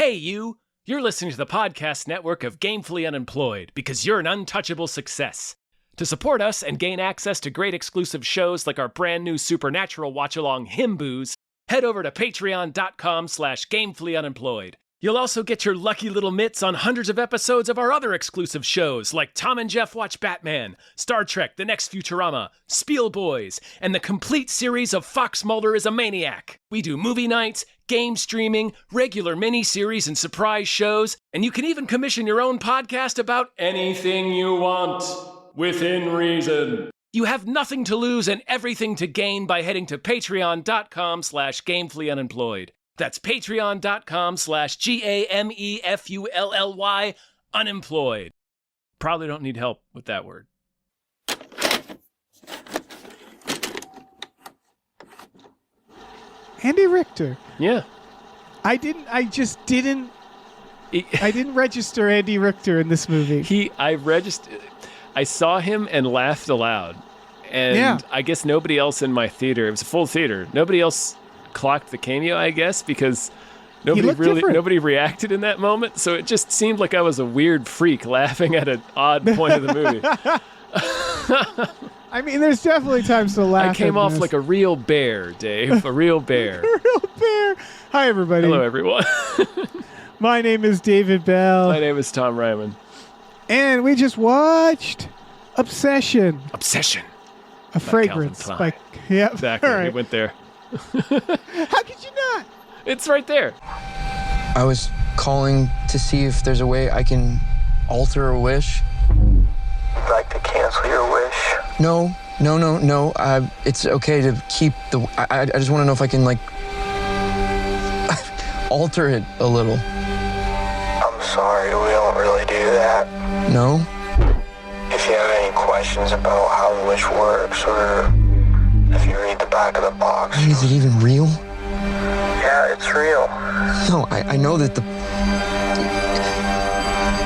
Hey, you! You're listening to the podcast network of Gamefully Unemployed because you're an untouchable success. To support us and gain access to great exclusive shows like our brand new Supernatural watch-along Himboos, head over to patreon.com/gamefullyunemployed. You'll also get your lucky little mitts on hundreds of episodes of our other exclusive shows like Tom and Jeff Watch Batman, Star Trek The Next Futurama, Spiel Boys, and the complete series of Fox Mulder is a Maniac. We do movie nights, game streaming, regular mini-series and surprise shows, and you can even commission your own podcast about anything you want, within reason. You have nothing to lose and everything to gain by heading to patreon.com/gamefullyunemployed. That's patreon.com/GAMEFULLY unemployed. Probably don't need help with that word. Andy Richter. Yeah. I didn't register Andy Richter in this movie. I saw him and laughed aloud. And I guess nobody else in my theater, it was a full theater, nobody else clocked the cameo, I guess, because nobody reacted in that moment. So it just seemed like I was a weird freak laughing at an odd point of the movie. I mean, there's definitely times to laugh. I came off like a real bear, Dave. A real bear. A real bear. Hi, everybody. Hello, everyone. My name is David Bell. My name is Tom Ryman. And we just watched Obsession. A fragrance. Yep. Exactly. All right. We went there. How could you not? It's right there. I was calling to see if there's a way I can alter a wish. You'd like to cancel your wish? No. It's okay to keep the... I just want to know if I can, alter it a little. I'm sorry, we don't really do that. No? If you have any questions about how the wish works, or if you read the back of the box... Is it even real? Yeah, it's real. No, I know that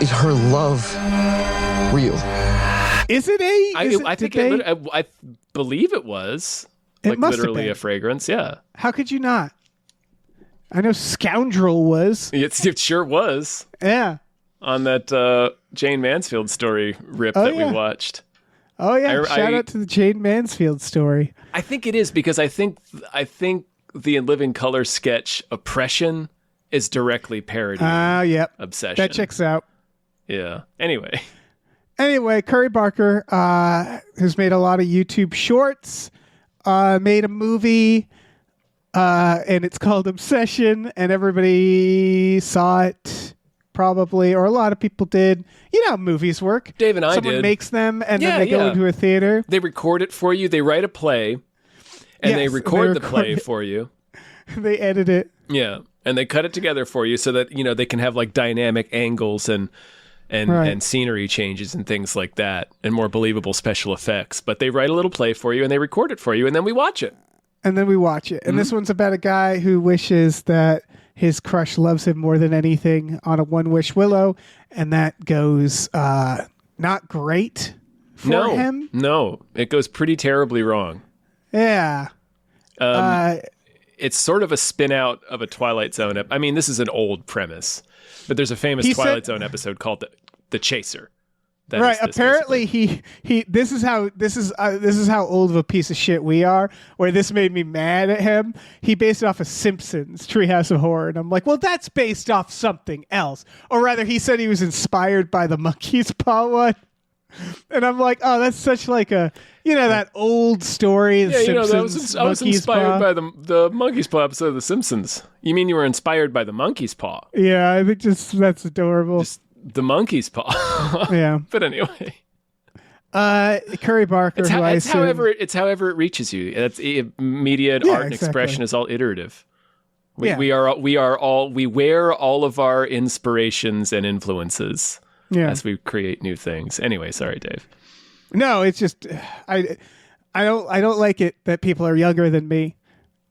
Is her love real? Is it I believe it was. It must literally have been a fragrance, yeah. How could you not? I know Scoundrel was. It sure was. Yeah. On that Jane Mansfield story rip we watched. Oh yeah! Shout out to the Jane Mansfield story. I think it is because I think the In Living Color sketch Oppression is directly parodying yep. Obsession. That checks out. Yeah. Anyway, Curry Barker, who's made a lot of YouTube shorts, made a movie, and it's called Obsession, and everybody saw it. Probably, or a lot of people did. You know how movies work. Dave and I Someone did. makes them, and then they go into a theater. They record it for you. They write a play, and they record the play for you. They edit it. Yeah, and they cut it together for you so that they can have dynamic angles and scenery changes and things like that, and more believable special effects. But they write a little play for you, and they record it for you, and then we watch it. And this one's about a guy who wishes that his crush loves him more than anything on a one-wish willow, and that goes not great for him. No, it goes pretty terribly wrong. Yeah. It's sort of a spin-out of a Twilight Zone. I mean, this is an old premise, but there's a famous Twilight Zone episode called The Chaser. Right. Apparently, this is how old of a piece of shit we are. Where this made me mad at him. He based it off of Simpsons Treehouse of Horror, and I'm like, well, that's based off something else. Or rather, he said he was inspired by the Monkey's Paw one, and I'm like, oh, that's such that old story. Yeah, Simpsons, I was inspired by the Monkey's Paw episode of The Simpsons. You mean you were inspired by the Monkey's Paw? Yeah, I think that's adorable. The monkey's paw. Yeah. But anyway. Curry Barker. It's however it reaches you. It's media and art and expression is all iterative. We wear all of our inspirations and influences as we create new things. Anyway, sorry, Dave. No, it's just I don't like it that people are younger than me.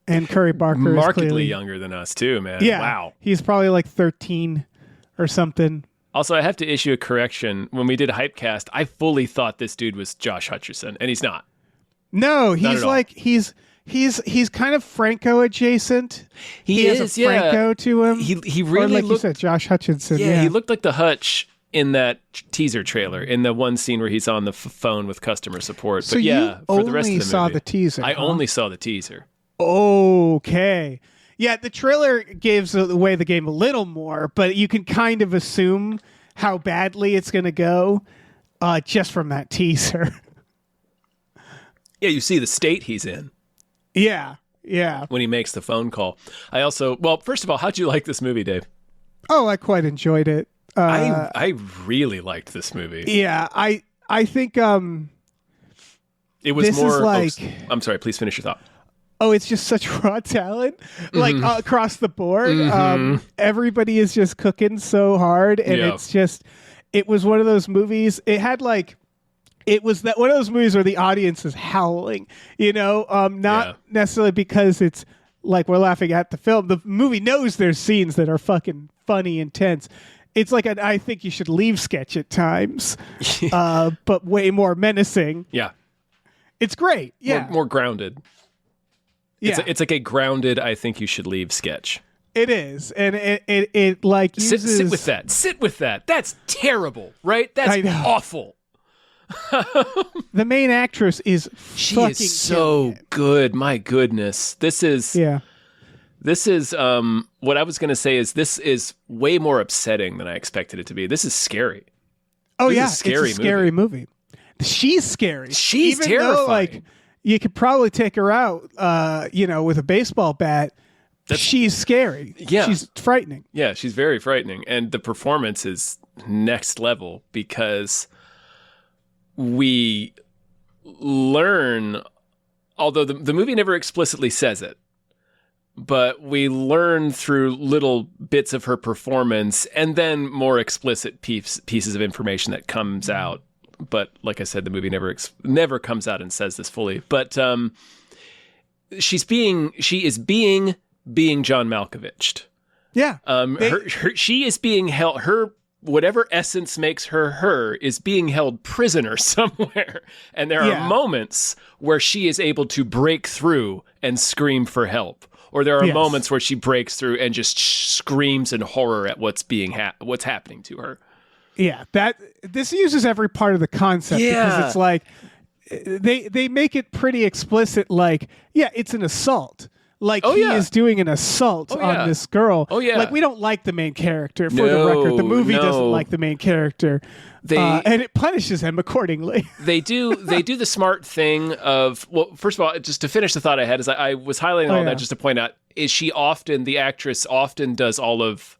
And Curry Barker markedly is clearly younger than us too, man. Yeah. Wow. He's probably like 13 or something. Also, I have to issue a correction. When we did Hypecast, I fully thought this dude was Josh Hutcherson, and he's not. No, he's he's kind of Franco adjacent. He has is, a Franco to him. He or really like looked, you said, Josh Hutcherson. yeah, he looked like the Hutch in that teaser trailer, in the one scene where he's on the phone with customer support. So but yeah, you for the rest of only the saw movie, the teaser. I huh? only saw the teaser. Okay. Yeah, the trailer gives away the game a little more, but you can kind of assume how badly it's going to go just from that teaser. Yeah, you see the state he's in Yeah. when he makes the phone call. I also, well, first of all, how'd you like this movie, Dave? Oh, I quite enjoyed it. I really liked this movie. Yeah, I think It was this is more. like- I'm sorry. Please finish your thought. it's just such raw talent, like across the board. Everybody is just cooking so hard, and Yeah. it's just, it was one of those movies. It had like, it was that one of those movies where the audience is howling, not Yeah. necessarily because it's like we're laughing at the film. The movie knows there's scenes that are fucking funny and tense. It's like an I think you should leave sketch at times, but way more menacing. Yeah. It's great. Yeah. More grounded. yeah. It's like a grounded. I think you should leave sketch. It is, and it like uses, Sit with that. Sit with that. That's terrible, right? I That's know. awful. The main actress is She fucking is so good. My goodness. This is killing it. This is what I was going to say is this is way more upsetting than I expected it to be. This is scary. Oh This is yeah, a scary it's a scary movie. She's scary. She's Even though, terrifying. like, you could probably take her out, with a baseball bat. She's scary. Yeah. She's frightening. Yeah, she's very frightening. And the performance is next level because we learn, although the movie never explicitly says it, but we learn through little bits of her performance and then more explicit pieces of information that comes out. But like I said, the movie never comes out and says this fully. But she is being John Malkovich. Yeah. She is being held. Her whatever essence makes her is being held prisoner somewhere, and there are moments where she is able to break through and scream for help. Or there are moments where she breaks through and just screams in horror at what's happening to her. Yeah, this uses every part of the concept because it's like they make it pretty explicit. Like, it's an assault. Like he is doing an assault on this girl. Oh yeah. Like we don't like the main character for the record. The movie doesn't like the main character, and it punishes him accordingly. They do the smart thing of, well, first of all, just to finish the thought I had is I was highlighting all that just to point out is the actress often does all of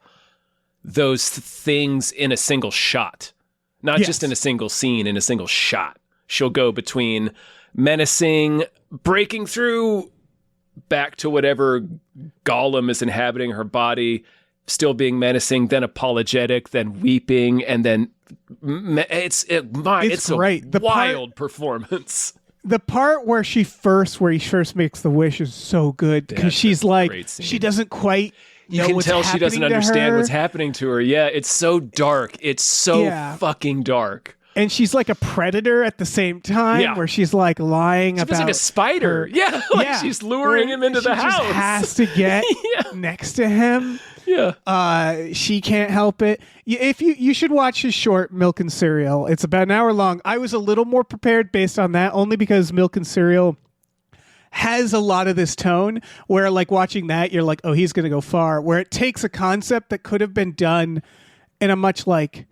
those things in a single shot, not just in a single scene, in a single shot. She'll go between menacing, breaking through, back to whatever golem is inhabiting her body, still being menacing, then apologetic, then weeping, and then it's great. Wild performance. The part where he first makes the wish is so good because she's like she doesn't quite. You can tell she doesn't understand what's happening to her. Yeah, it's so dark. It's so fucking dark. And she's like a predator at the same time, where she's like lying about. She's like a spider. She's luring him into the house. She just has to get next to him. Yeah. She can't help it. If you should watch his short Milk and Cereal. It's about an hour long. I was a little more prepared based on that, only because Milk and Cereal has a lot of this tone where, like, watching that, you're like, oh, he's going to go far. Where it takes a concept that could have been done in a much like,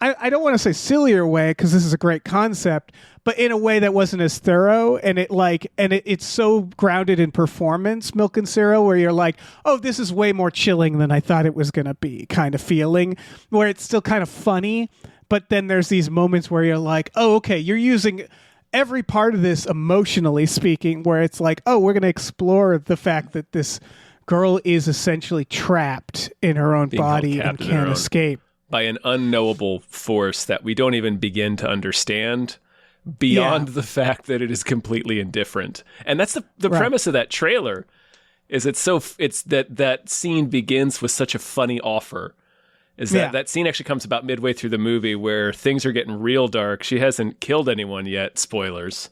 I don't want to say sillier way because this is a great concept, but in a way that wasn't as thorough, and it's so grounded in performance, Milk and Cereal, where you're like, oh, this is way more chilling than I thought it was going to be, kind of feeling, where it's still kind of funny, but then there's these moments where you're like, oh, okay, you're using every part of this emotionally speaking, where it's like, oh, we're going to explore the fact that this girl is essentially trapped in her own body and can't escape. By an unknowable force that we don't even begin to understand, beyond the fact that it is completely indifferent. And that's the premise of that trailer. Is it's that scene begins with such a funny offer. Is that scene actually comes about midway through the movie where things are getting real dark. She hasn't killed anyone yet, spoilers.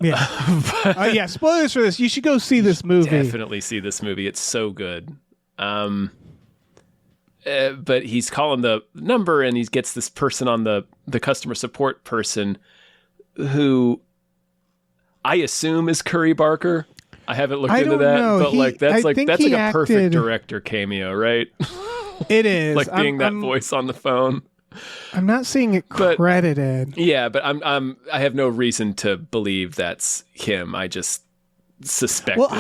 Yeah. Yeah. Spoilers for this. You should go see this movie. Definitely see this movie. It's so good. But he's calling the number, and he gets this person on the customer support person, who I assume is Curry Barker. I haven't looked into that, know. but that's like a perfect acted... director cameo, right? It is like being that voice on the phone. I'm not seeing it credited. Yeah, but I have no reason to believe that's him. I just suspect. Well,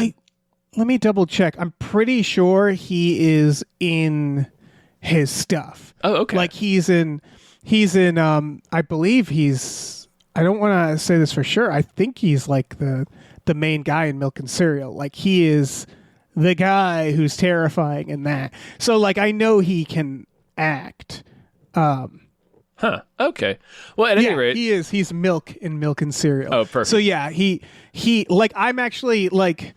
let me double check. I'm pretty sure he is in his stuff. Oh, okay. Like he's in I believe I don't want to say this for sure. I think he's like the main guy in Milk and Cereal. Like he is the guy who's terrifying in that. So like I know he can act. Okay. Well, at any rate, he's Milk in Milk and Cereal. Oh, perfect. So yeah, he like I'm actually like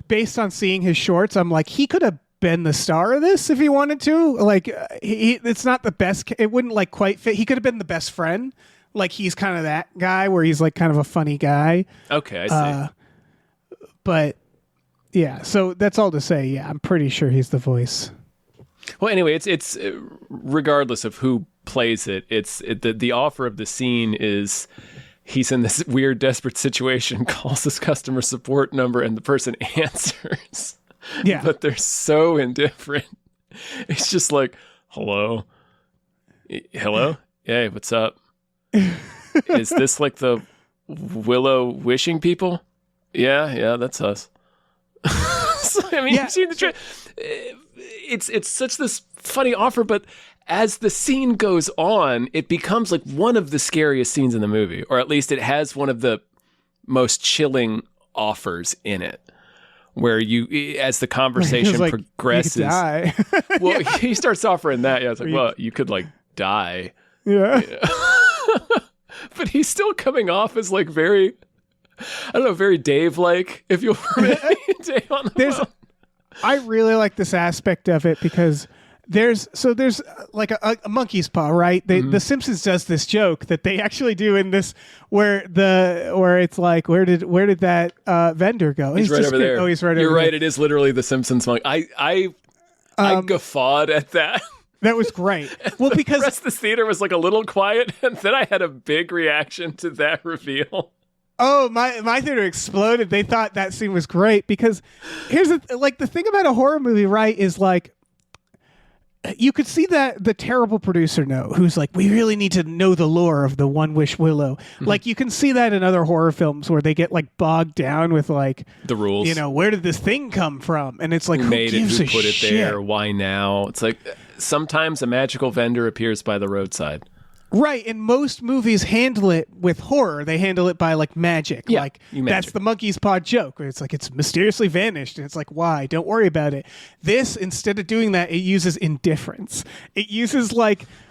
based on seeing his shorts, I'm like he could have been the star of this if he wanted to. Like it's not the best. It wouldn't like quite fit. He could have been the best friend. Like he's kind of that guy where he's like kind of a funny guy. Okay, I see. But yeah, so that's all to say. Yeah, I'm pretty sure he's the voice. Well, anyway, it's regardless of who plays it. The offer of the scene is he's in this weird, desperate situation, calls this customer support number, and the person answers. Yeah, but they're so indifferent. It's just like, hello, hey, what's up? Is this like the Willow wishing people? Yeah, that's us. So, I mean, you've seen the it's such this funny offer, but as the scene goes on, it becomes like one of the scariest scenes in the movie, or at least it has one of the most chilling offers in it, where as the conversation like, progresses, you could die. well, he starts offering that. Yeah, it's like, well, you could like die. Yeah. But he's still coming off as like very, I don't know, very Dave-like, if you'll permit me. Dave on the phone. I really like this aspect of it because there's like a monkey's paw, right? The Simpsons does this joke that they actually do in this where it's like where did that vendor go? He's right over there. Oh, he's right over there. You're right. It is literally the Simpsons monkey. I guffawed at that. That was great. Well, because the rest of the theater was like a little quiet, and then I had a big reaction to that reveal. Oh, my theater exploded. They thought that scene was great because here's the thing about a horror movie, right, is like you could see that the terrible producer who's like, we really need to know the lore of the One Wish Willow. Like you can see that in other horror films where they get like bogged down with like the rules. You know, where did this thing come from? And it's like, who made gives it? Who put shit? it there? Why now? It's like sometimes a magical vendor appears by the roadside. Right, and most movies handle it with horror. They handle it by like magic. Yeah, like that's the monkey's paw joke. Where it's like it's mysteriously vanished, and it's like, why? Don't worry about it. This, instead of doing that, it uses indifference. It uses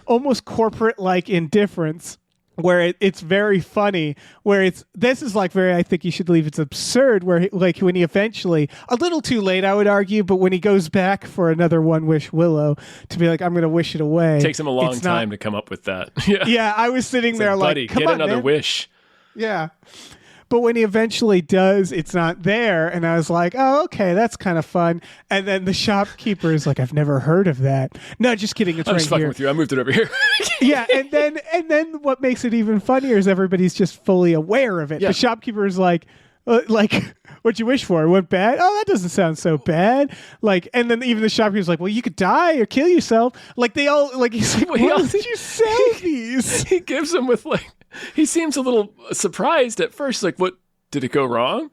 almost corporate indifference, where it's very funny. Where this is very, I think you should leave. It's absurd. Where when he eventually, a little too late, I would argue, but when he goes back for another One Wish Willow to be like, I'm going to wish it away. It takes him a long time to come up with that. Yeah, I was sitting there buddy, come get on, another man. wish. Yeah. But when he eventually does, it's not there. And I was like, oh, okay, that's kind of fun. And then the shopkeeper is like, I've never heard of that. No, just kidding. It's I'm right just fucking here. with you. I moved it over here. Yeah. And then what makes it even funnier is everybody's just fully aware of it. Yeah. The shopkeeper is like, what'd you wish for? It went bad? Oh, that doesn't sound so bad. And then even the shopkeeper's like, well, you could die or kill yourself. They all, he's like, why did you sell these? He gives them with he seems a little surprised at first. Like, what, did it go wrong?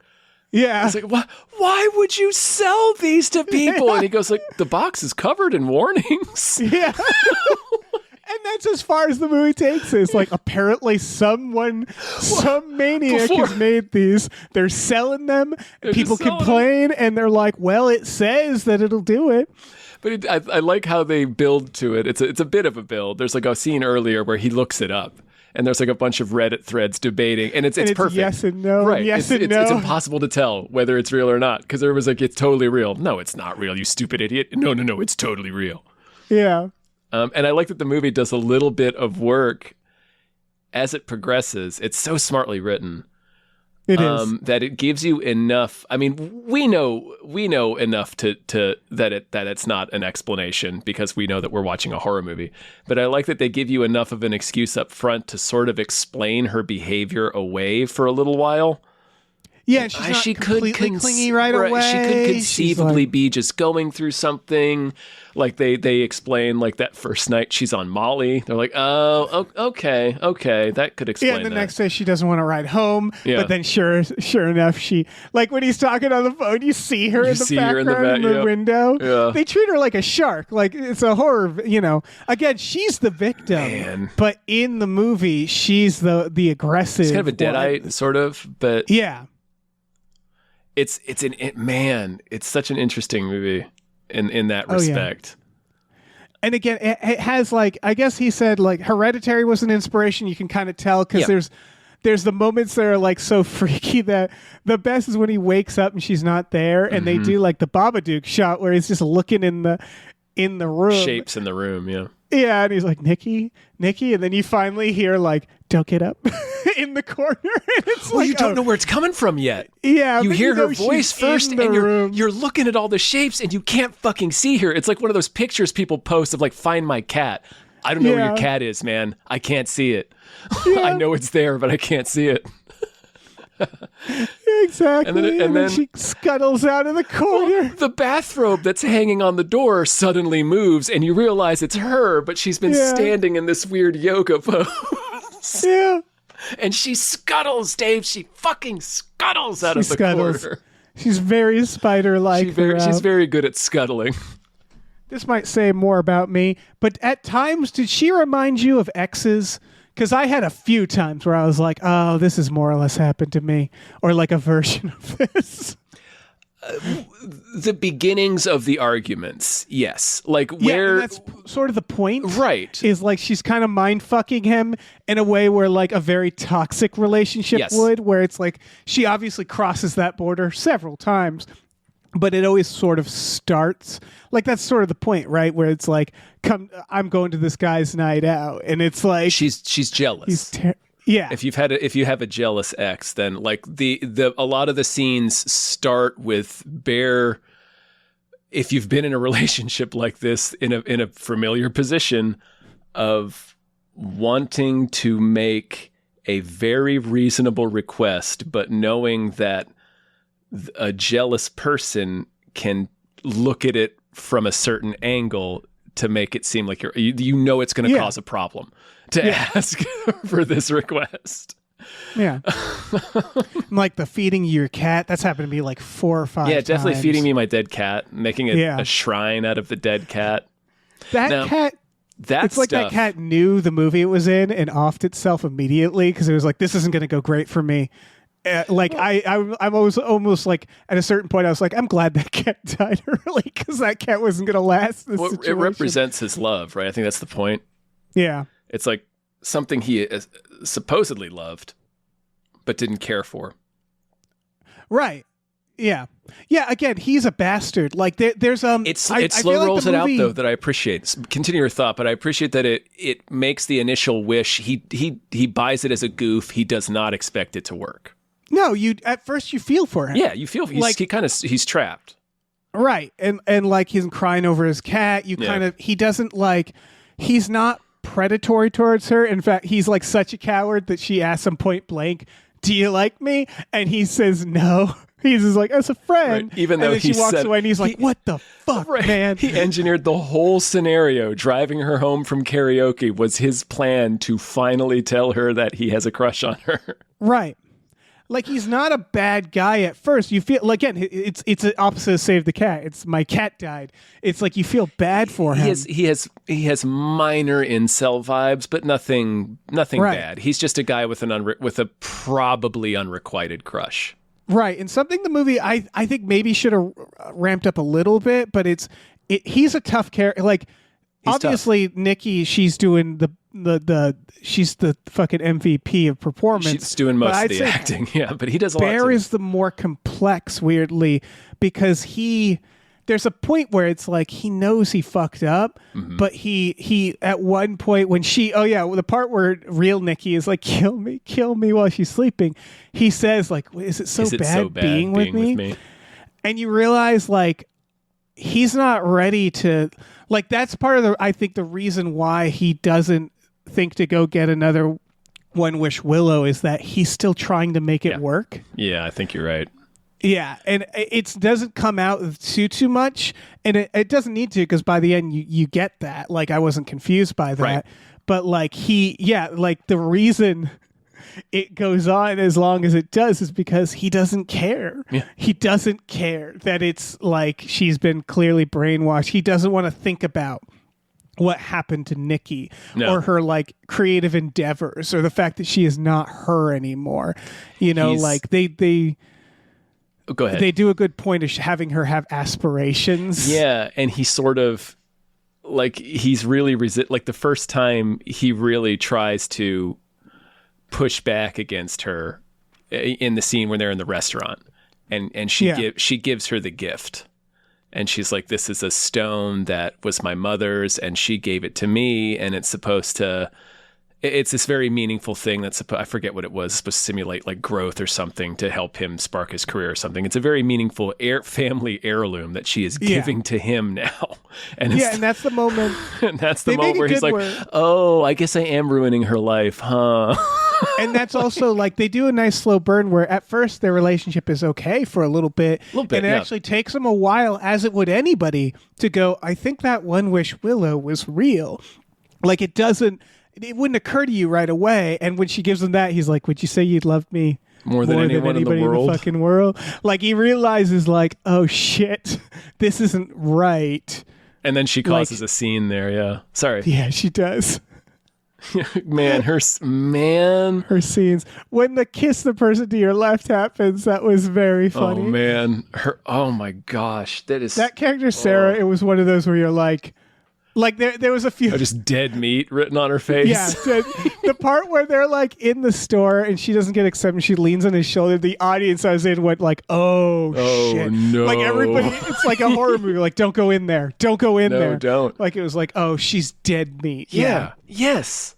Yeah. He's like, why would you sell these to people? Yeah. And he goes the box is covered in warnings. Yeah. And that's as far as the movie takes us. Apparently some maniac has made these. They're selling them. People complain, and they're like, well, it says that it'll do it. But I like how they build to it. It's a bit of a build. There's a scene earlier where he looks it up. And there's a bunch of Reddit threads debating, and it's perfect. Yes and no. Right. Yes and no. It's impossible to tell whether it's real or not, because there was it's totally real. No, it's not real, you stupid idiot. No, it's totally real. Yeah. And I like that the movie does a little bit of work as it progresses. It's so smartly written It is. That it gives you enough. I mean, we know enough to that it's not an explanation because we know that we're watching a horror movie. But I like that they give you enough of an excuse up front to sort of explain her behavior away for a a while. Yeah, and she's not completely clingy right away. She could conceivably be just going through something. Like they explain like that first night she's on Molly. They're like, oh, okay, that could explain. Yeah, and the next day she doesn't want to ride home. Yeah. But then sure enough, she like when he's talking on the phone, you see her in the background in the window. Yeah. They treat her like a shark. Like it's a horror. Again, she's the victim, but in the movie, she's the aggressive. It's kind of a deadite, sort of, but yeah. It's such an interesting movie in that respect. Yeah. And again, it has like, I guess he said like Hereditary was an inspiration. You can kind of tell because there's the moments that are like so freaky that the best is when he wakes up and she's not there, and they do like the Babadook shot where he's just looking in the room, shapes in the room, yeah. Yeah, and he's like, Nikki, and then you finally hear like, don't get up in the corner. And it's you don't know where it's coming from yet. Yeah. You hear her voice first and you're looking at all the shapes and you can't fucking see her. It's like one of those pictures people post of like, find my cat. I don't know where your cat is, man. I can't see it. Yeah. I know it's there, but I can't see it. Exactly. And then she scuttles out of the corner. Well, the bathrobe that's hanging on the door suddenly moves and you realize it's her, but she's been standing in this weird yoga pose. Yeah. And she scuttles, Dave. She fucking scuttles out of the corner. She's very spider-like. She's very good at scuttling. This might say more about me, but at times, did she remind you of exes? Because I had a few times where I was like, oh, this has more or less happened to me, or like a version of this. The beginnings of the arguments, yes. Like where... that's sort of the point. Right. Is like she's kind of mind-fucking him in a way where like a very toxic relationship would, where it's like she obviously crosses that border several times, but it always sort of starts... Like that's sort of the point, right? Where it's like, I'm going to this guy's night out, and it's like... She's jealous. Yeah. If you have a jealous ex, then like a lot of the scenes start with bare. If you've been in a relationship like this in a familiar position of wanting to make a very reasonable request, but knowing that a jealous person can look at it from a certain angle to make it seem like you know it's going to cause a problem to ask for this request. Yeah. Like the feeding your cat. That's happened to me like 4 or 5 times. Yeah, definitely feeding me my dead cat, making a shrine out of the dead cat. Cat, it's like that cat knew the movie it was in and offed itself immediately because it was like, this isn't going to go great for me. I'm almost like at a certain point I was like, I'm glad that cat died early because that cat wasn't going to last this situation. It represents his love, right? I think that's the point. Yeah. It's like something he supposedly loved but didn't care for. Right. Yeah. Yeah, again, he's a bastard. Like there's it slow rolls it out though that I appreciate. Continue your thought, but I appreciate that it makes the initial wish. He buys it as a goof. He does not expect it to work. No, at first you feel for him. Yeah, you feel he's trapped. Right. And like he's crying over his cat. He doesn't like, he's not predatory towards her. In fact, he's like such a coward that she asks him point blank, do you like me? And he says no. He's just like, as a friend. Right. Even though she walks away and he's like, what the fuck, man? He engineered the whole scenario. Driving her home from karaoke was his plan to finally tell her that he has a crush on her. Right. Like, he's not a bad guy at first. You feel, like, again, it's the opposite of Save the Cat. It's my cat died. It's like you feel bad for him. He has minor incel vibes, but nothing bad. He's just a guy with a probably unrequited crush. Right, and something the movie I think maybe should have ramped up a little bit, but he's a tough character. Like, he's obviously tough. Nikki, she's doing she's the fucking MVP of performance. She's doing most of the acting, yeah. But he does a lot. Bear is the more complex, weirdly, because he there's a point where it's like he knows he fucked up, but he at one point when the part where real Nikki is like, kill me while she's sleeping, he says like, is it so bad being with me? And you realize like he's not ready to, like, that's part of I think the reason why he doesn't think to go get another One Wish Willow is that he's still trying to make it work. Yeah, I think you're right. Yeah, and it doesn't come out too much, and it doesn't need to, because by the end you get that. Like, I wasn't confused by that, right. But like the reason it goes on as long as it does is because he doesn't care. Yeah. He doesn't care that it's like she's been clearly brainwashed. He doesn't want to think about what happened to Nikki or her like creative endeavors or the fact that she is not her anymore. You know, like they go ahead. They do a good point of having her have aspirations. Yeah, and he sort of like he's really like the first time he really tries to push back against her in the scene when they're in the restaurant, and she gives her the gift. And she's like, this is a stone that was my mother's, and she gave it to me, and it's supposed to, it's this very meaningful thing that's, I forget what it was, supposed to simulate like growth or something to help him spark his career or something. It's a very meaningful family heirloom that she is giving to him now. And and that's the moment. And that's the moment where he's like, oh, I guess I am ruining her life, huh? And that's also like they do a nice slow burn where at first their relationship is okay for a little bit and it actually takes them a while, as it would anybody, to go, I think that One Wish Willow was real. Like it wouldn't occur to you right away. And when she gives him that, he's like, would you say you'd love me more than anybody in the fucking world? Like he realizes like, oh shit, this isn't right. And then she causes a scene there. Yeah. Sorry. Yeah, she does. Her scenes when the kiss the person to your left happens, that was very funny. Oh man, oh my gosh, that character Sarah. It was one of those where you're like there was a few just dead meat written on her face. Yeah, the part where they're like in the store and she doesn't get accepted, she leans on his shoulder. The audience I was in went like, oh shit, no, like everybody, it's like a horror movie. Like don't go in there, don't go in there, don't. Like it was like, oh, she's dead meat. Yeah. Yes.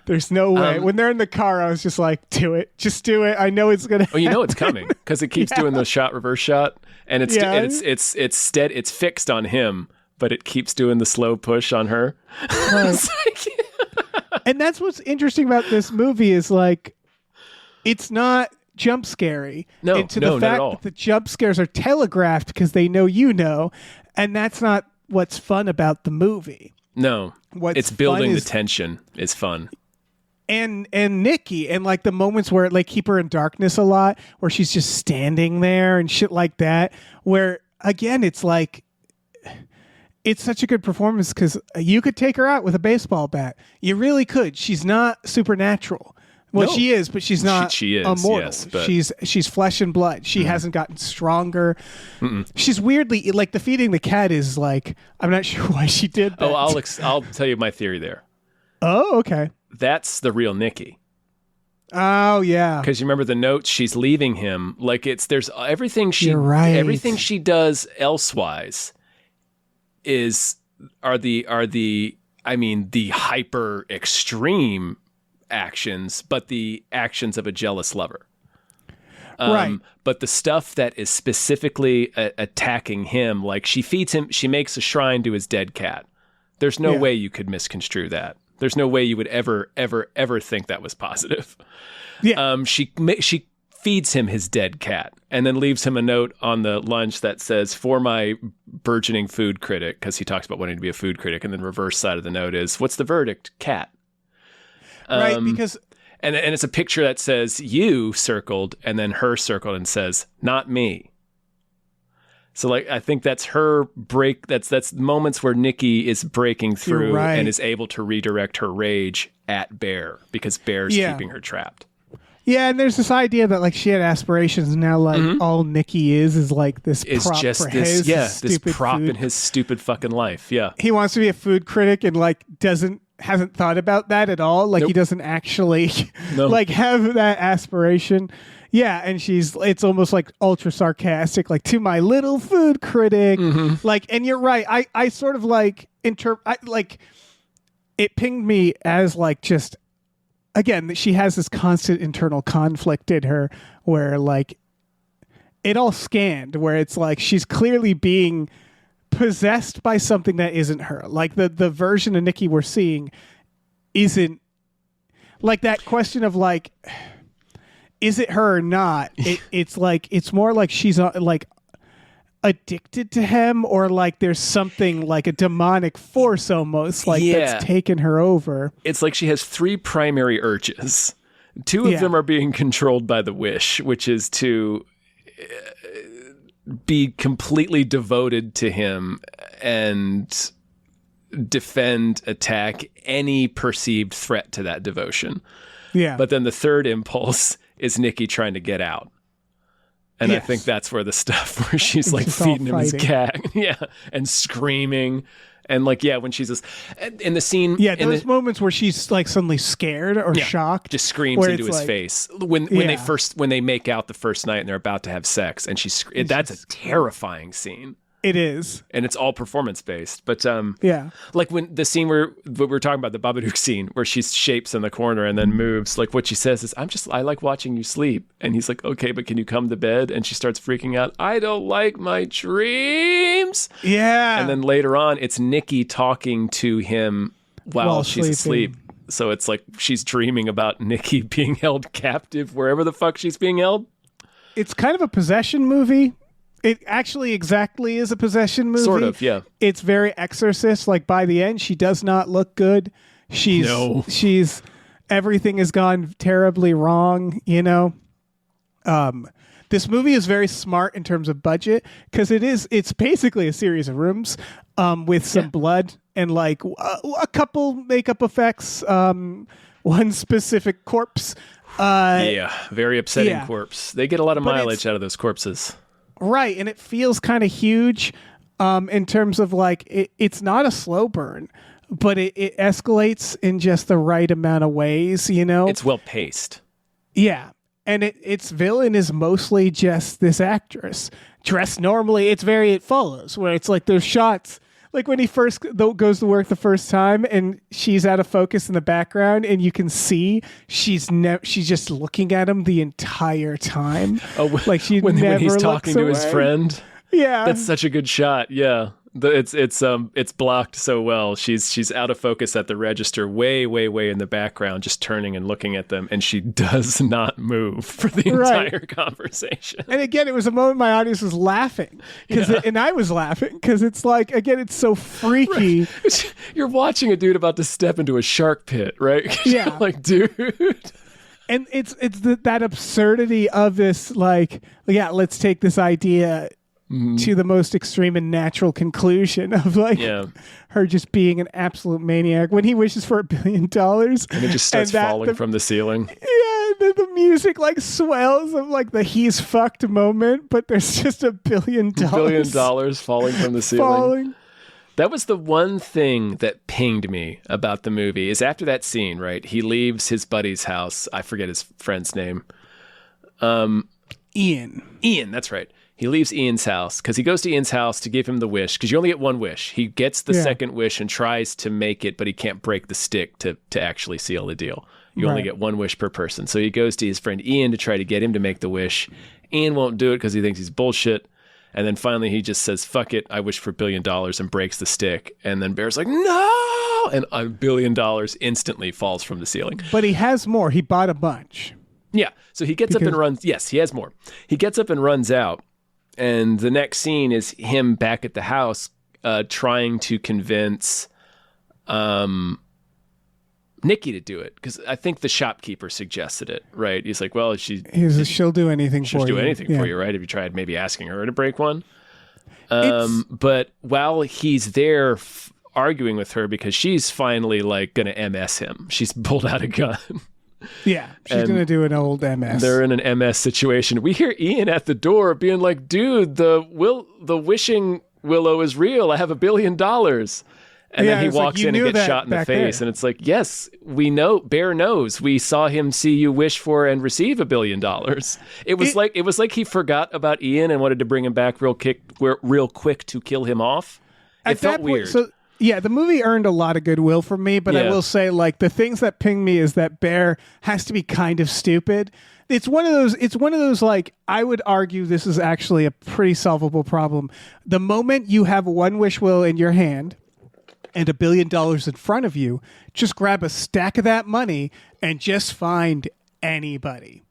There's no way. When they're in the car, I was just like, do it. Just do it. I know it's going to Oh, you know it's coming because it keeps doing the shot, reverse shot. And it's steady. It's fixed on him, but it keeps doing the slow push on her. And that's what's interesting about this movie is like, it's not jump scary. No, and to the fact that the jump scares are telegraphed because they know you know. And that's not what's fun about the movie. No. It's building the tension is fun. And Nikki, and like the moments where like keep her in darkness a lot, where she's just standing there and shit like that, where again it's like it's such a good performance because you could take her out with a baseball bat. You really could. She's not supernatural. Well, she is, but she's not she is, immortal. yes, but... She's flesh and blood. She hasn't gotten stronger. She's weirdly like the feeding the cat is like, I'm not sure why she did that. Oh, I'll tell you my theory there. Oh, okay. That's the real Nikki. Oh yeah. Because you remember the notes she's leaving him. Like there's everything You're right. everything she does elsewise are the hyper extreme actions, but the actions of a jealous lover. Right. But the stuff that is specifically attacking him, like she feeds him, she makes a shrine to his dead cat. There's no way you could misconstrue that. There's no way you would ever think that was positive. Yeah. She feeds him his dead cat and then leaves him a note on the lunch that says, for my burgeoning food critic, because he talks about wanting to be a food critic. And then reverse side of the note is, what's the verdict? Cat. Right, because... And it's a picture that says, you circled, and then her circled and says, not me. So like I think that's her break. That's moments where Nikki is breaking through and is able to redirect her rage at Bear because Bear's keeping her trapped. Yeah, and there's this idea that like she had aspirations, and now like all Nikki is like this prop just for this his this prop food. in his stupid fucking life. Yeah, he wants to be a food critic and like doesn't hasn't thought about that at all. Like, he Nope. doesn't actually No. like have that aspiration. Yeah, and it's almost like ultra sarcastic, like, to my little food critic. Like, and you're right. I sort of like it pinged me as like, just again, that she has this constant internal conflict in her where like it all scanned, where it's like she's clearly being possessed by something that isn't her. Like the version of Nikki we're seeing isn't like that question of like, is it her or not? It's like, it's more like she's like addicted to him, or like there's something like a demonic force almost like that's taken her over. It's like she has 3 primary urges. 2 of them are being controlled by the wish, which is to be completely devoted to him and defend, attack any perceived threat to that devotion. Yeah. But then the third impulse is Nikki trying to get out. And I Yes. think that's where the stuff where she's like just all feeding him his fighting. cat. Yeah. And screaming. And like, yeah, when she's just in the scene. Yeah, in those the- moments where she's like suddenly scared or shocked, just screams where into it's his like- face when they make out the first night and they're about to have sex, and that's a terrifying scene, It is. and it's all performance based. But Yeah. like when the scene where we were talking about, the Babadook scene where she shapes in the corner and then moves, like what she says is, I like watching you sleep. And he's like, okay, but can you come to bed? And she starts freaking out. I don't like my dreams. Yeah. And then later on, it's Nikki talking to him while she's sleeping. asleep. So it's like she's dreaming about Nikki being held captive wherever the fuck she's being held. It's kind of a possession movie. It actually exactly is a possession movie. Sort of, yeah. It's very Exorcist. Like by the end, she does not look good. She's everything has gone terribly wrong, you know? This movie is very smart in terms of budget because it's basically a series of rooms with some blood and like a couple makeup effects, one specific corpse. Very upsetting yeah. corpse. They get a lot of But mileage it's- out of those corpses. Right, and it feels kind of huge in terms of like it's not a slow burn, but it escalates in just the right amount of ways, you know? It's well paced. Yeah. And its villain is mostly just this actress dressed normally. It follows where it's like there's shots like when he first goes to work the first time and she's out of focus in the background and you can see she's just looking at him the entire time. Oh, like she when never he's looks talking to his away. friend. Yeah. That's such a good shot. Yeah. It's blocked so well. She's out of focus at the register, way in the background, just turning and looking at them, and she does not move for the Right. entire conversation. And again, it was a moment my audience was laughing and I was laughing because it's like, again, it's so freaky. You're watching a dude about to step into a shark pit, right? Yeah. You're like, dude. And it's that absurdity of this, like, yeah, let's take this idea to the most extreme and natural conclusion of like her just being an absolute maniac when he wishes for $1 billion. And it just starts falling from the ceiling. Yeah, the music like swells of like the he's fucked moment, but there's just $1 billion. $1 billion falling from the ceiling. Falling. That was the one thing that pinged me about the movie is after that scene, right? He leaves his buddy's house. I forget his friend's name. Ian, that's right. He leaves Ian's house because he goes to Ian's house to give him the wish because you only get one wish. He gets the second wish and tries to make it, but he can't break the stick to actually seal the deal. You only get one wish per person. So he goes to his friend Ian to try to get him to make the wish. Ian won't do it because he thinks he's bullshit. And then finally he just says, fuck it, I wish for $1 billion and breaks the stick. And then Bear's like, no! And $1 billion instantly falls from the ceiling. But he has more. He bought a bunch. Yeah. So he gets up and runs. Yes, he has more. He gets up and runs out. And the next scene is him back at the house trying to convince Nikki to do it. Because I think the shopkeeper suggested it, right? He's like, well, she'll do anything for you. do anything for you, right? Have you tried maybe asking her to break one? But while he's there arguing with her because she's finally like going to MS him. She's pulled out a gun. Yeah, she's going to do an old MS. They're in an MS situation. We hear Ian at the door being like, dude, the wishing willow is real. I have $1 billion. And Yeah, then he it's like, walks you in and knew gets that shot in the back face. there. And it's like, yes, we know. Bear knows. We saw him see you wish for and receive $1 billion. It was like he forgot about Ian and wanted to bring him back real quick to kill him off. It felt weird. So yeah, the movie earned a lot of goodwill from me, but I Yeah. will say, like, the things that ping me is that Bear has to be kind of stupid. It's one of those like, I would argue this is actually a pretty solvable problem. The moment you have one wish will in your hand and $1 billion in front of you, just grab a stack of that money and just find anybody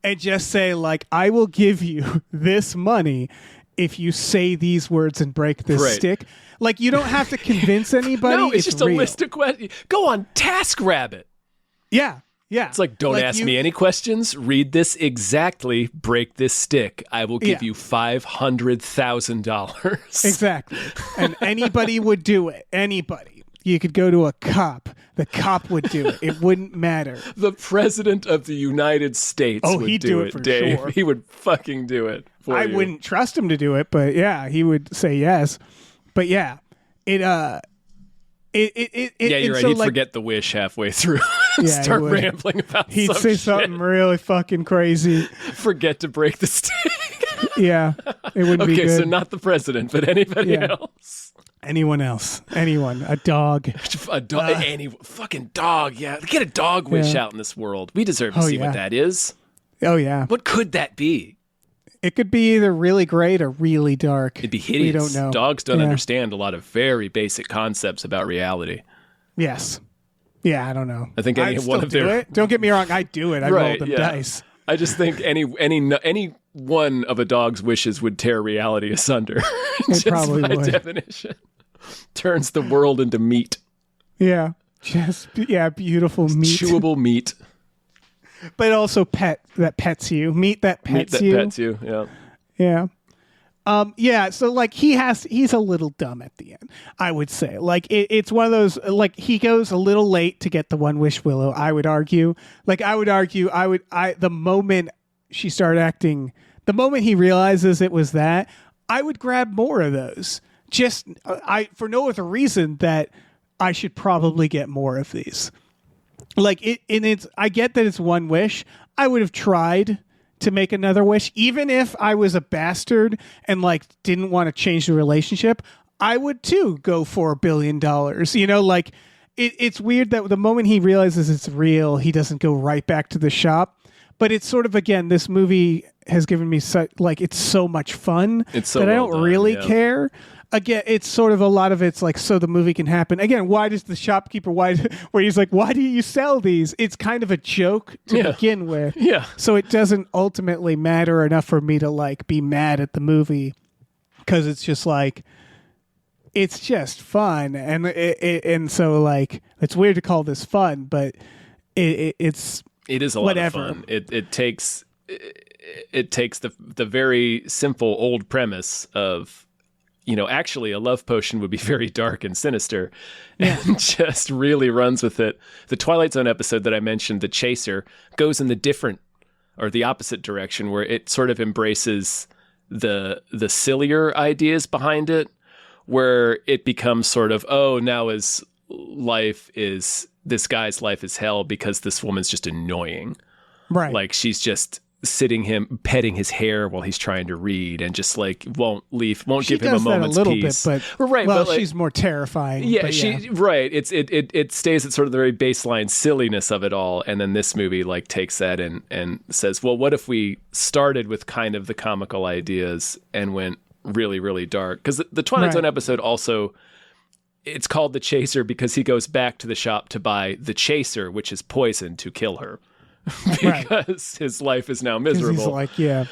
and just say, like, I will give you this money if you say these words and break this Right. stick. Like, you don't have to convince anybody. No, it's just real. a list of questions. Go on TaskRabbit. Yeah. It's like, don't ask me any questions. Read this exactly. Break this stick. I will give Yeah. you $500,000. Exactly. And anybody would do it. Anybody. You could go to a cop. The cop would do it. It wouldn't matter. The president of the United States would he'd do it, for Dave. sure. He would fucking do it for I you. wouldn't trust him to do it, but yeah, he would say yes. But yeah, it Yeah, you're right. so, He'd like, forget the wish halfway through and Yeah, he start would. rambling about He'd some say shit. something really fucking crazy. Forget to break the stick. Yeah, it wouldn't be Okay, good. so not the president, but anybody Yeah. else. Anyone else? Anyone? A dog? A dog, any fucking dog. Yeah, get a dog wish out in this world. We deserve to Oh, see yeah. what that is. Oh yeah. What could that be? It could be either really great or really dark. It'd be hideous. We don't know. Dogs don't Yeah. understand a lot of very basic concepts about reality. Yes. Yeah, I don't know. I think any I'd one still of do their- it. Don't get me wrong. I do it. I roll them dice. I just think any one of a dog's wishes would tear reality asunder. Just probably by would. definition. Turns the world into meat. Yeah. Beautiful meat. Chewable meat. But also that pets you. Meat that Meat pets that you. pets you. Yeah. Yeah. Yeah, so like he's a little dumb at the end, I would say. Like it's one of those, like, he goes a little late to get the one wish willow, I would argue. The moment she started acting, the moment he realizes it was that, I would grab more of those. Just for no other reason that I should probably get more of these. Like I get that it's one wish. I would have tried to make another wish, even if I was a bastard and like didn't want to change the relationship. I would too go for $1 billion. You know, like it's weird that the moment he realizes it's real, he doesn't go right back to the shop. But it's sort of, again, this movie has given me it's so much fun It's so that I well don't done, really yeah. care. Again, it's sort of a lot of it's like, so the movie can happen. Again, why does the shopkeeper, where he's like, why do you sell these? It's kind of a joke to Yeah. begin with. Yeah. So it doesn't ultimately matter enough for me to like be mad at the movie, because it's just like, it's just fun. And so like, it's weird to call this fun, but it's It is a lot whatever. of fun. It takes the very simple old premise of, you know, actually a love potion would be very dark and sinister, and just really runs with it. The Twilight Zone episode that I mentioned, The Chaser, goes in the opposite direction, where it sort of embraces the sillier ideas behind it, where it becomes sort of, oh, now this guy's life is hell because this woman's just annoying. right. Like, she's just petting his hair while he's trying to read, and just like won't she give him a does that moment's a little peace. bit, but Right, well, but like, she's more terrifying. yeah, but right. It stays at sort of the very baseline silliness of it all, and then this movie like takes that and says, well, what if we started with kind of the comical ideas and went really, really dark? Because the Twilight Right. Zone episode also, it's called The Chaser because he goes back to the shop to buy the chaser, which is poison, to kill her. Right. Because his life is now 'Cause miserable. he's like, yeah.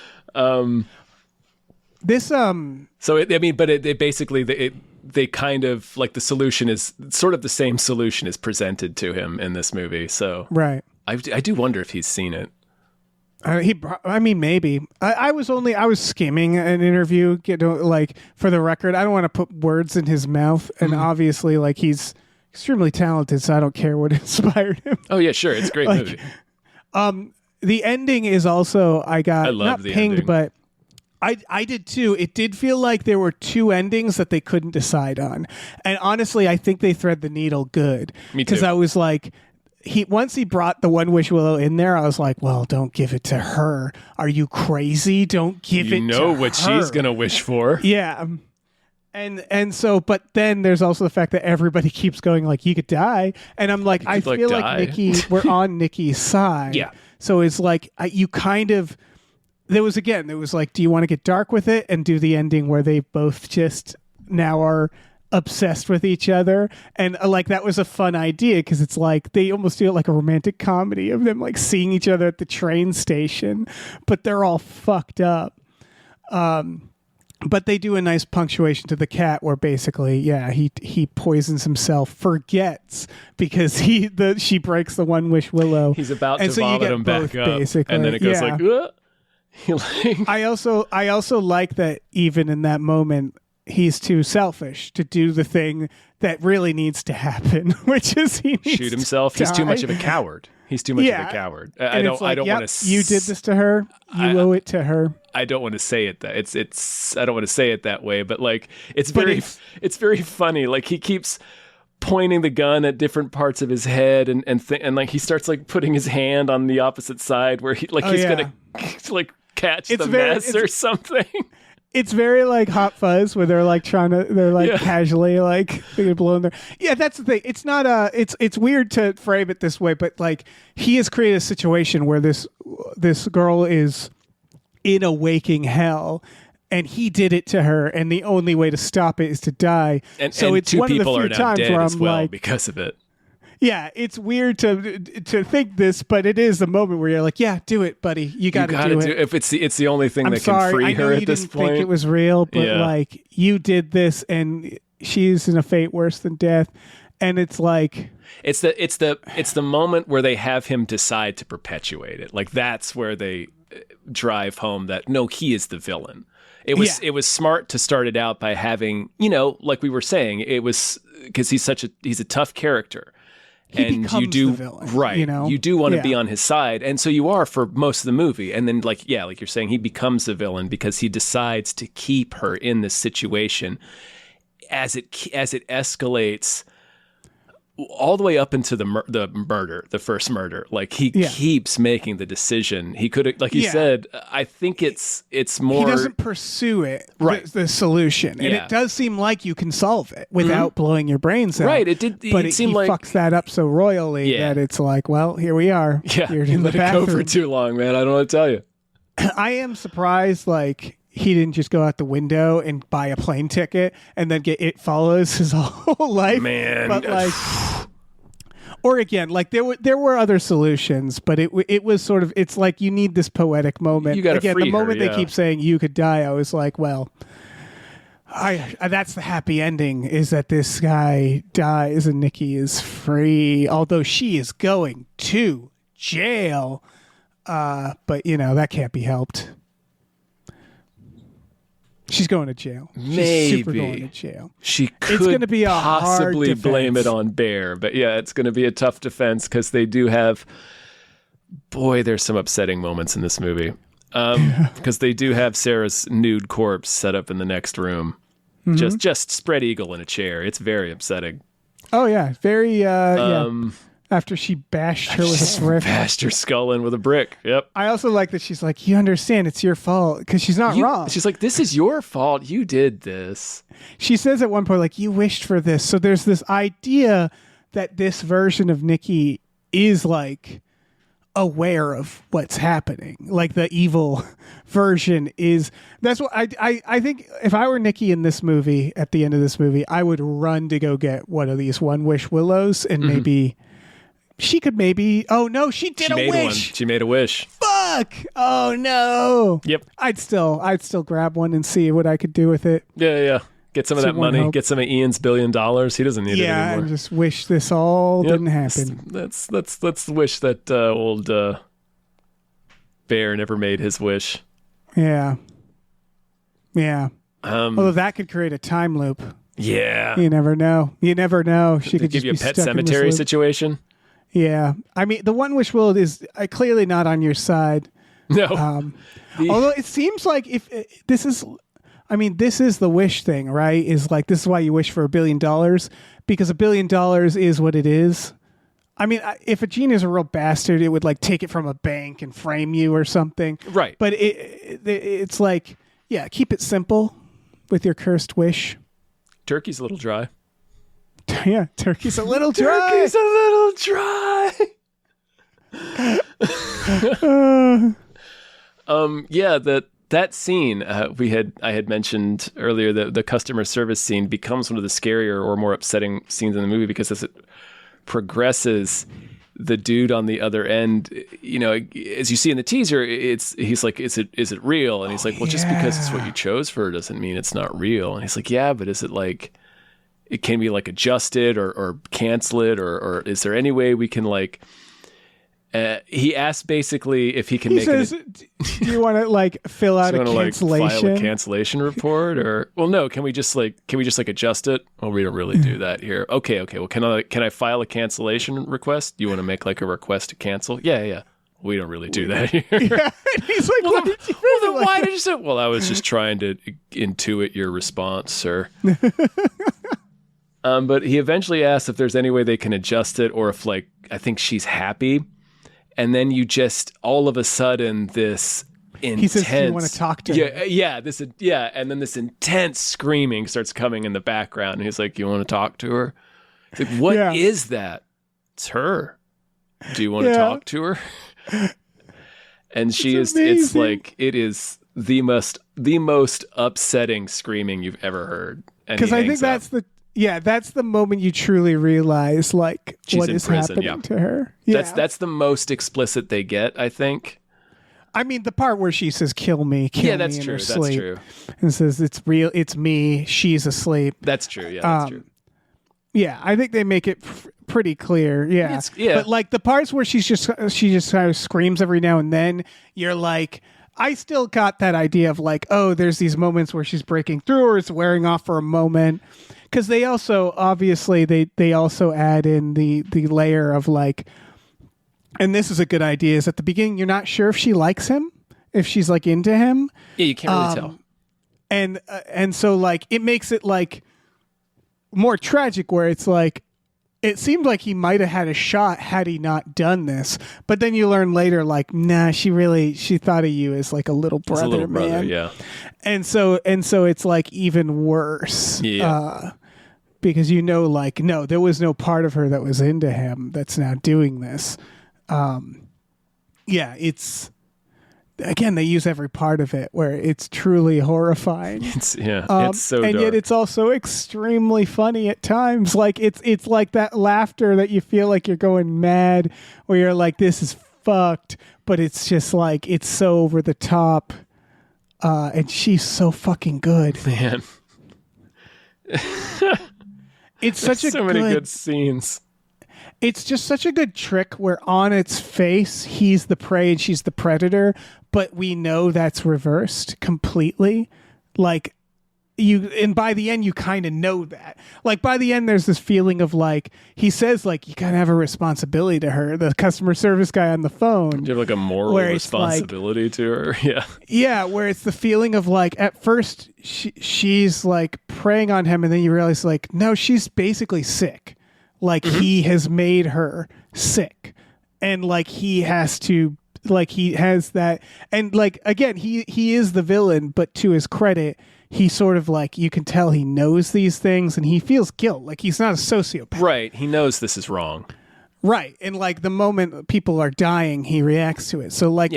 This So it basically they kind of like, the solution is sort of the same solution is presented to him in this movie. So right. I do wonder if he's seen it. Maybe. I was skimming an interview. Like, for the record, I don't want to put words in his mouth, and obviously, like, he's extremely talented, so I don't care what inspired him. Oh yeah, sure, it's a great movie. The ending is also, I got I love not the pinged, ending. but I did too. It did feel like there were two endings that they couldn't decide on. And honestly, I think they thread the needle good. Me too. Because I was like, once he brought the One Wish Willow in there, I was like, well, don't give it to her. Are you crazy? Don't give it to her. You know what she's going to wish for. Yeah. And so, but then there's also the fact that everybody keeps going like, you could die. And I'm like, I feel like Nikki, we're on Nikki's side. Yeah. So it's like, you kind of, there was like, do you want to get dark with it and do the ending where they both just now are obsessed with each other? And like, that was a fun idea because it's like, they almost do it like a romantic comedy of them like seeing each other at the train station, but they're all fucked up. But they do a nice punctuation to the cat where basically, yeah, he poisons himself, forgets because she breaks the One Wish Willow. He's about and to so vomit him back up, basically. and then it goes like, Ugh. I also like that even in that moment, he's too selfish to do the thing that really needs to happen, which is he needs shoot himself. To He's too die. much of a coward. He's too much of a coward. I don't want to. You did this to her. You owe it to her. I don't want to say it that I don't want to say it that way, but like it's very funny. Like he keeps pointing the gun at different parts of his head and like he starts like putting his hand on the opposite side where he's gonna like catch the mess or something. It's very like Hot Fuzz where they're casually like they're blowing their. Yeah, that's the thing. It's not it's weird to frame it this way, but like he has created a situation where this girl is in a waking hell. And he did it to her, and the only way to stop it is to die. And so it's two one people of the are few now times dead where as I'm well like, because of it. yeah, it's weird to think this, but it is the moment where you're like, yeah, do it, buddy. You got to do it. If it's the only thing I'm that sorry, can free I know her you at this didn't point. think it was real, but Yeah. like you did this, and she's in a fate worse than death, and it's like It's the moment where they have him decide to perpetuate it. Like that's where they drive home that no, he is the villain. It was smart to start it out by having, like we were saying, it was because he's a tough character. And you do the villain, right. You do want to be on his side, and so you are for most of the movie. And then, like you're saying, he becomes the villain because he decides to keep her in this situation as it escalates all the way up into the first murder. Like he keeps making the decision. He could have, like you said, I think it's more. He doesn't pursue it, right? The solution, and it does seem like you can solve it without blowing your brains out. Right? It did, but it seemed he like fucks that up so royally that it's like, well, here we are. Yeah, you're you in let the it go bathroom. for too long, man. I don't know what to tell you. I am surprised, like. He didn't just go out the window and buy a plane ticket and then get It Follows his whole life. Man. But like, or again, like there were other solutions, but it was sort of, it's like you need this poetic moment. You gotta again, free the moment her, they keep saying you could die, I was like, well, that's the happy ending is that this guy dies and Nikki is free, although she is going to jail. But that can't be helped. She's going to jail. She's super going to jail. She could gonna be a possibly hard blame it defense. on Bear, but yeah, it's going to be a tough defense because they do have. Boy, there's some upsetting moments in this movie because they do have Sarah's nude corpse set up in the next room, just spread eagle in a chair. It's very upsetting. Oh yeah, very after she bashed her with a brick. Bashed her skull in with a brick. Yep. I also like that she's like, you understand it's your fault because she's not wrong. She's like, this is your fault. You did this. She says at one point, like, you wished for this. So there's this idea that this version of Nikki is like aware of what's happening. Like the evil version is. That's what I think. If I were Nikki in this movie, at the end of this movie, I would run to go get one of these One Wish Willows and maybe. She could maybe. Oh no, she did a wish. She made a wish. Fuck! Oh no. Yep. I'd still grab one and see what I could do with it. Yeah. Get some of that money. Hope. Get some of Ian's $1 billion. He doesn't need it Yeah, anymore. I just wish this all didn't happen. Let's wish that old Bear never made his wish. Yeah. Although that could create a time loop. Yeah. You never know. She could give just you a be pet stuck in this cemetery loop. situation. Yeah. I mean, the One Wish Willow is clearly not on your side, No. Although it seems like if this is, I mean, this is the wish thing, right? Is like, this is why you wish for $1 billion, because $1 billion is what it is. I mean, if a genie is a real bastard, it would like take it from a bank and frame you or something. Right. But it's like, yeah, keep it simple with your cursed wish. Turkey's a little dry. Yeah, turkey's a little dry. Turkey's a little dry. Yeah, that scene I had mentioned earlier, the customer service scene becomes one of the scarier or more upsetting scenes in the movie, because as it progresses, the dude on the other end, you know, as you see in the teaser, he's like, is it real? And he's like, well, just because it's what you chose for doesn't mean it's not real. And he's like, yeah, but is it like, it can be like adjusted or cancel it, or is there any way we can like, he asked basically if he can do you want to like fill out a cancellation? Like, file a cancellation report, or well, no, can we just like adjust it? Well, we don't really do that here. Okay. Well, can I file a cancellation request? You want to make like a request to cancel? Yeah. We don't really do that here. Yeah. And he's like, well, then why did you say? Well, I was just trying to intuit your response, sir. But he eventually asks if there's any way they can adjust it, or if like, I think she's happy. And then you just, all of a sudden, this intense... He says, do you want to talk to her? Yeah. And then this intense screaming starts coming in the background. And he's like, you want to talk to her? It's like, what is that? It's her. Do you want to talk to her? And it's like, it is the most upsetting screaming you've ever heard. Because I think that's the moment you truly realize like she's what in is prison, happening to her. Yeah. That's the most explicit they get, I think. I mean, the part where she says, kill me in her sleep. That's true. And says, it's real, it's me, she's asleep. That's true, yeah, that's true. Yeah, I think they make it pretty clear, yeah. But like the parts where she just kind of screams every now and then, you're like... I still got that idea of like, oh, there's these moments where she's breaking through or it's wearing off for a moment. Because they also, obviously, they also add in the layer of like, and this is a good idea, is at the beginning, you're not sure if she likes him, if she's like into him. Yeah, you can't really tell. And so like, it makes it like more tragic where it's like, it seemed like he might have had a shot had he not done this. But then you learn later, like, nah, she thought of you as like a little brother, man. Yeah. And so it's like even worse. Yeah. Because like, no, there was no part of her that was into him that's now doing this. It's again, they use every part of it where it's truly horrifying. It's so and dark. yet it's also extremely funny at times. Like it's like that laughter that you feel like you're going mad, where you're like, this is fucked, but it's just like, it's so over the top. And she's so fucking good. Man. It's such a many good scenes. It's just such a good trick where on its face, he's the prey and she's the predator, but we know that's reversed completely. Like and by the end, you kind of know that. Like by the end, there's this feeling of like, he says like, you gotta have a responsibility to her, the customer service guy on the phone. You have like a moral responsibility to her. Yeah. Yeah. Where it's the feeling of like, at first she's like preying on him, and then you realize like, no, she's basically sick. Like he has made her sick, and like he has that, and like again, he is the villain, but to his credit, he sort of like, you can tell he knows these things and he feels guilt. Like he's not a sociopath. Right. He knows this is wrong. Right. And like the moment people are dying, he reacts to it. So like,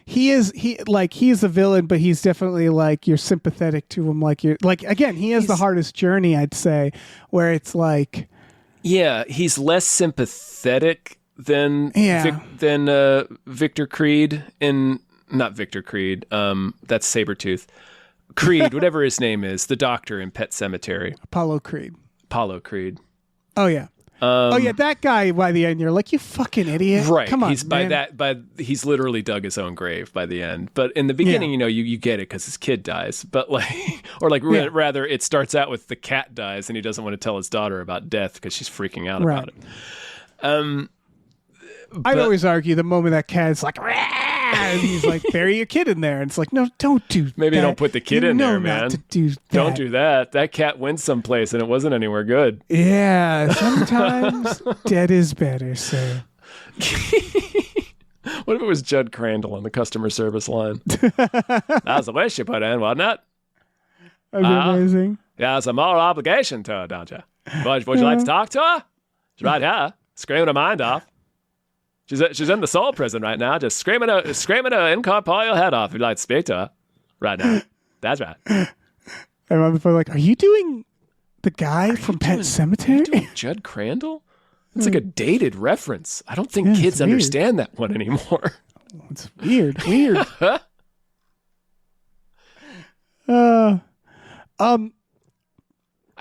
he's a villain, but he's definitely like, you're sympathetic to him. Like you're like, again, he's the hardest journey, I'd say, where it's like, yeah, he's less sympathetic than Victor Creed not Victor Creed. That's Sabretooth. Creed, whatever his name is, the doctor in Pet Sematary. Apollo Creed. Oh yeah. That guy. By the end, you're like, you fucking idiot. Right. Come on, he's literally dug his own grave by the end. But in the beginning, you get it because his kid dies. But rather, it starts out with the cat dies and he doesn't want to tell his daughter about death because she's freaking out about it. I'd always argue the moment that cat's like, And he's like, bury your kid in there. And it's like, no, don't do Maybe that. don't put the kid You in know there, not man. to do that. Don't do that. That cat went someplace and it wasn't anywhere good. Yeah, sometimes dead is better, sir. What if it was Judd Crandall on the customer service line? That's the wish you put in, wasn't it? That'd be amazing. Yeah, it's a moral obligation to her, don't you? Would you like to talk to her? She's right here, screaming her mind off. She's in the soul prison right now, just screaming her incorporeal head off. If you'd like to speak to her right now. That's right. And I'm like, are you doing the guy from Pet Sematary? Judd Crandall? It's like a dated reference. I don't think Yeah, kids it's weird. understand that one anymore. It's weird. I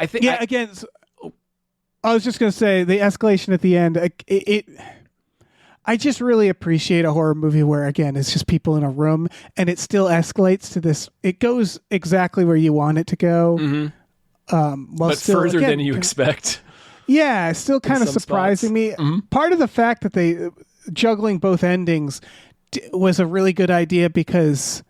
think. Yeah, again, I was just going to say the escalation at the end, I just really appreciate a horror movie where, again, it's just people in a room and it still escalates to this. It goes exactly where you want it to go. Mm-hmm. While but still, further again, than you expect. Yeah, it's still kind of some surprising spots. me. Mm-hmm. Part of the fact that they juggling both endings was a really good idea because,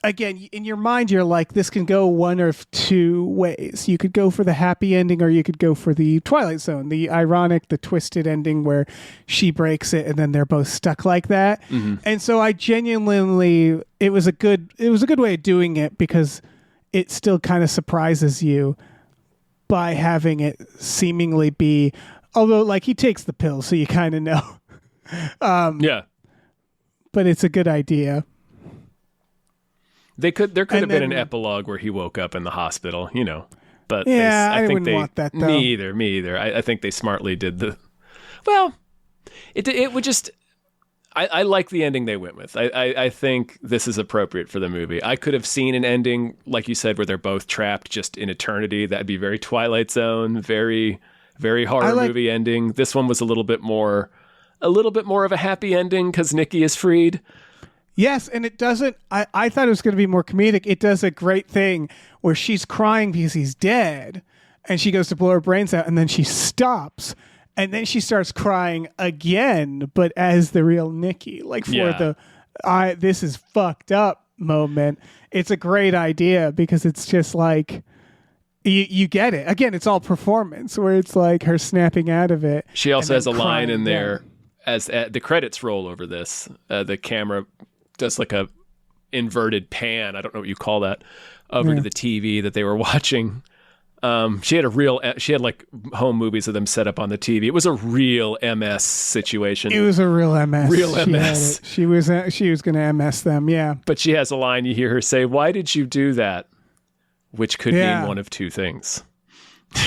again, in your mind, you're like, this can go one of two ways. You could go for the happy ending or you could go for the Twilight Zone, the ironic, the twisted ending where she breaks it and then they're both stuck like that. Mm-hmm. And so I genuinely, it was a good way of doing it because it still kind of surprises you by having it seemingly be, although like he takes the pill, so you kind of know. Yeah. But it's a good idea. There could have been an then- epilogue where he woke up in the hospital, you know. But Yeah, I think wouldn't they, want that, though. Me either. I think they smartly did the. Well, it would just. I like the ending they went with. I think this is appropriate for the movie. I could have seen an ending, like you said, where they're both trapped just in eternity. That'd be very Twilight Zone, very, very horror movie ending. This one was a little bit more of a happy ending because Nikki is freed. Yes, and it doesn't. I thought it was going to be more comedic. It does a great thing where she's crying because he's dead, and she goes to blow her brains out, and then she stops, and then she starts crying again, but as the real Nikki, like for this is fucked up moment. It's a great idea because it's just like you get it. Again, it's all performance where it's like her snapping out of it. She also and has a then line in crying there again. as the credits roll over this. The camera does like a inverted pan. I don't know what you call that over to the TV that they were watching. She had like home movies of them set up on the TV. It was a real MS situation. It was a real MS. Real She had MS. it. She was going to MS them. Yeah. But she has a line you hear her say, "Why did you do that?" Which could Yeah. mean one of two things.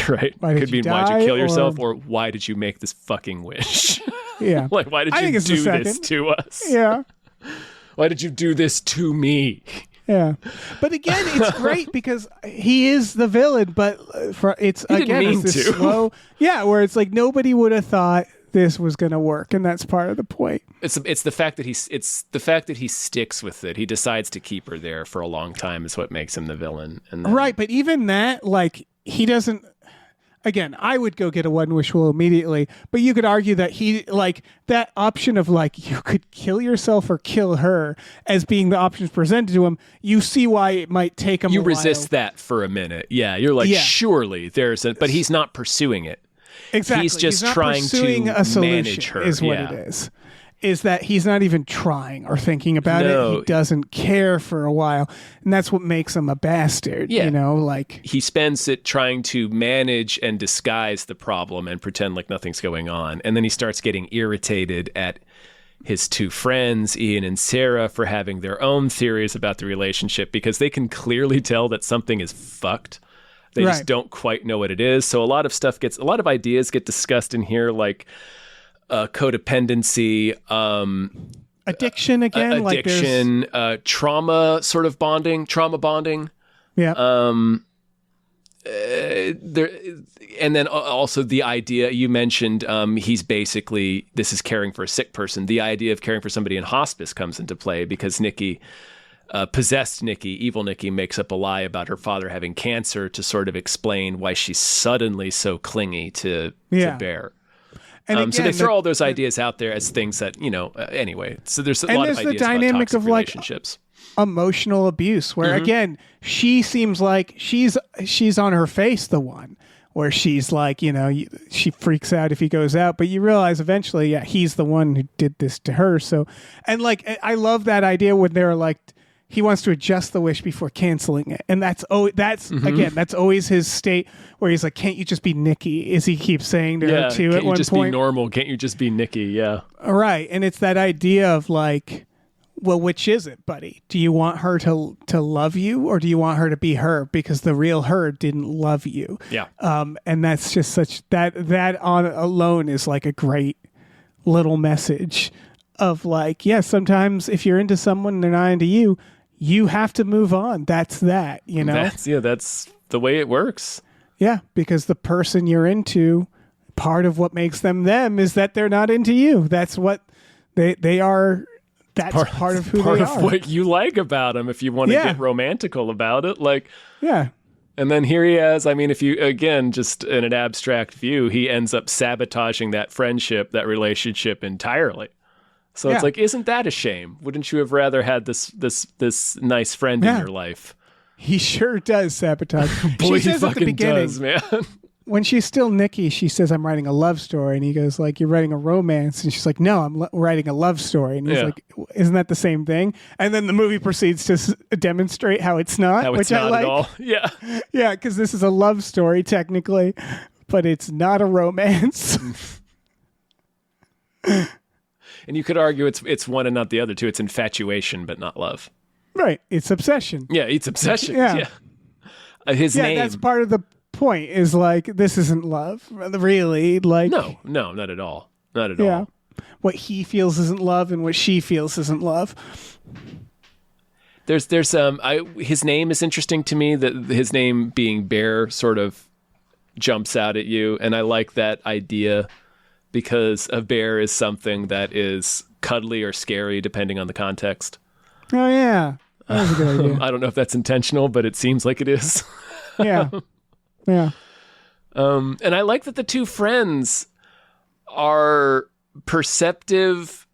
Right? Why did Could you mean why'd die, you kill yourself or- or why did you make this fucking wish? Yeah. Like why did I you think it's the do this second. to us? Yeah. Why did you do this to me? Yeah, but again, it's great because he is the villain. But it's didn't again, mean it's this to. slow. Yeah, where it's like nobody would have thought this was going to work, and that's part of the point. It's the fact that he sticks with it. He decides to keep her there for a long time is what makes him the villain. And then, Right, but even that, like, he doesn't. Again, I would go get a one wish will immediately, but you could argue that he like that option of like you could kill yourself or kill her as being the options presented to him. You see why it might take him. you a resist while. that for a minute. Yeah, you're like, Yeah. surely but he's not pursuing it. Exactly. He's just not trying to pursuing a solution, manage her, is what yeah. it is. Is that he's not even trying or thinking about No. it. He doesn't care for a while. And that's what makes him a bastard. Yeah. You know, like He spends it trying to manage and disguise the problem and pretend like nothing's going on. And then he starts getting irritated at his two friends, Ian and Sarah, for having their own theories about the relationship because they can clearly tell that something is fucked. They just Right. don't quite know what it is. So a lot of ideas get discussed in here, like codependency, addiction again. Like there's, addiction, trauma bonding. yeah. There, and then also the idea you mentioned, he's basically, this is caring for a sick person. The idea of caring for somebody in hospice comes into play because Nikki, possessed Nikki, evil Nikki, makes up a lie about her father having cancer to sort of explain why she's suddenly so clingy to Yeah. Bear. And so they again, throw all those ideas out there as things that, anyway. So there's a lot of there's the ideas about dynamic toxic of, like, relationships. emotional abuse where again she seems like she's on her face the one where she's like, she freaks out if he goes out, but you realize eventually, he's the one who did this to her. So, and like, I love that idea when they're like, he wants to adjust the wish before canceling it. And that's again, that's always his state where he's like, can't you just be Nikki? As he keeps saying to her too at one point. Can't you just be normal? Can't you just be Nikki? Yeah. All right. And it's that idea of like, well, which is it, buddy? Do you want her to love you, or do you want her to be her? Because the real her didn't love you. Yeah. And that's just such that on alone is like a great little message of like, sometimes if you're into someone and they're not into you, you have to move on. That's that, That's the way it works. Yeah, because the person you're into, part of what makes them them is that they're not into you. That's what they are. That's part of who they are. Part of what you like about him, if you want to get romantical about it. Like, yeah. And then here he is. I mean, if you, again, just in an abstract view, he ends up sabotaging that friendship, that relationship entirely. So it's like, isn't that a shame? Wouldn't you have rather had this nice friend in your life? He sure does sabotage. Boy, she he says at the fucking beginning, does, man. when she's still Nikki, she says, I'm writing a love story. And he goes like, you're writing a romance. And she's like, no, I'm writing a love story. And he's like, isn't that the same thing? And then the movie proceeds to demonstrate how it's not, Which I like. At all. Yeah. Yeah, because this is a love story technically, but it's not a romance. And you could argue it's one and not the other too. It's infatuation, but not love. Right. It's obsession. Yeah, it's obsession. Yeah. His name. That's part of the point is like, this isn't love, really. Like, No, not at all. Not at all. What he feels isn't love, and what she feels isn't love. There's his name is interesting to me. That his name being Bear sort of jumps out at you, and I like that idea because a bear is something that is cuddly or scary depending on the context. Oh yeah, that was a good idea. I don't know if that's intentional, but it seems like it is. Yeah. And I like that the two friends are perceptive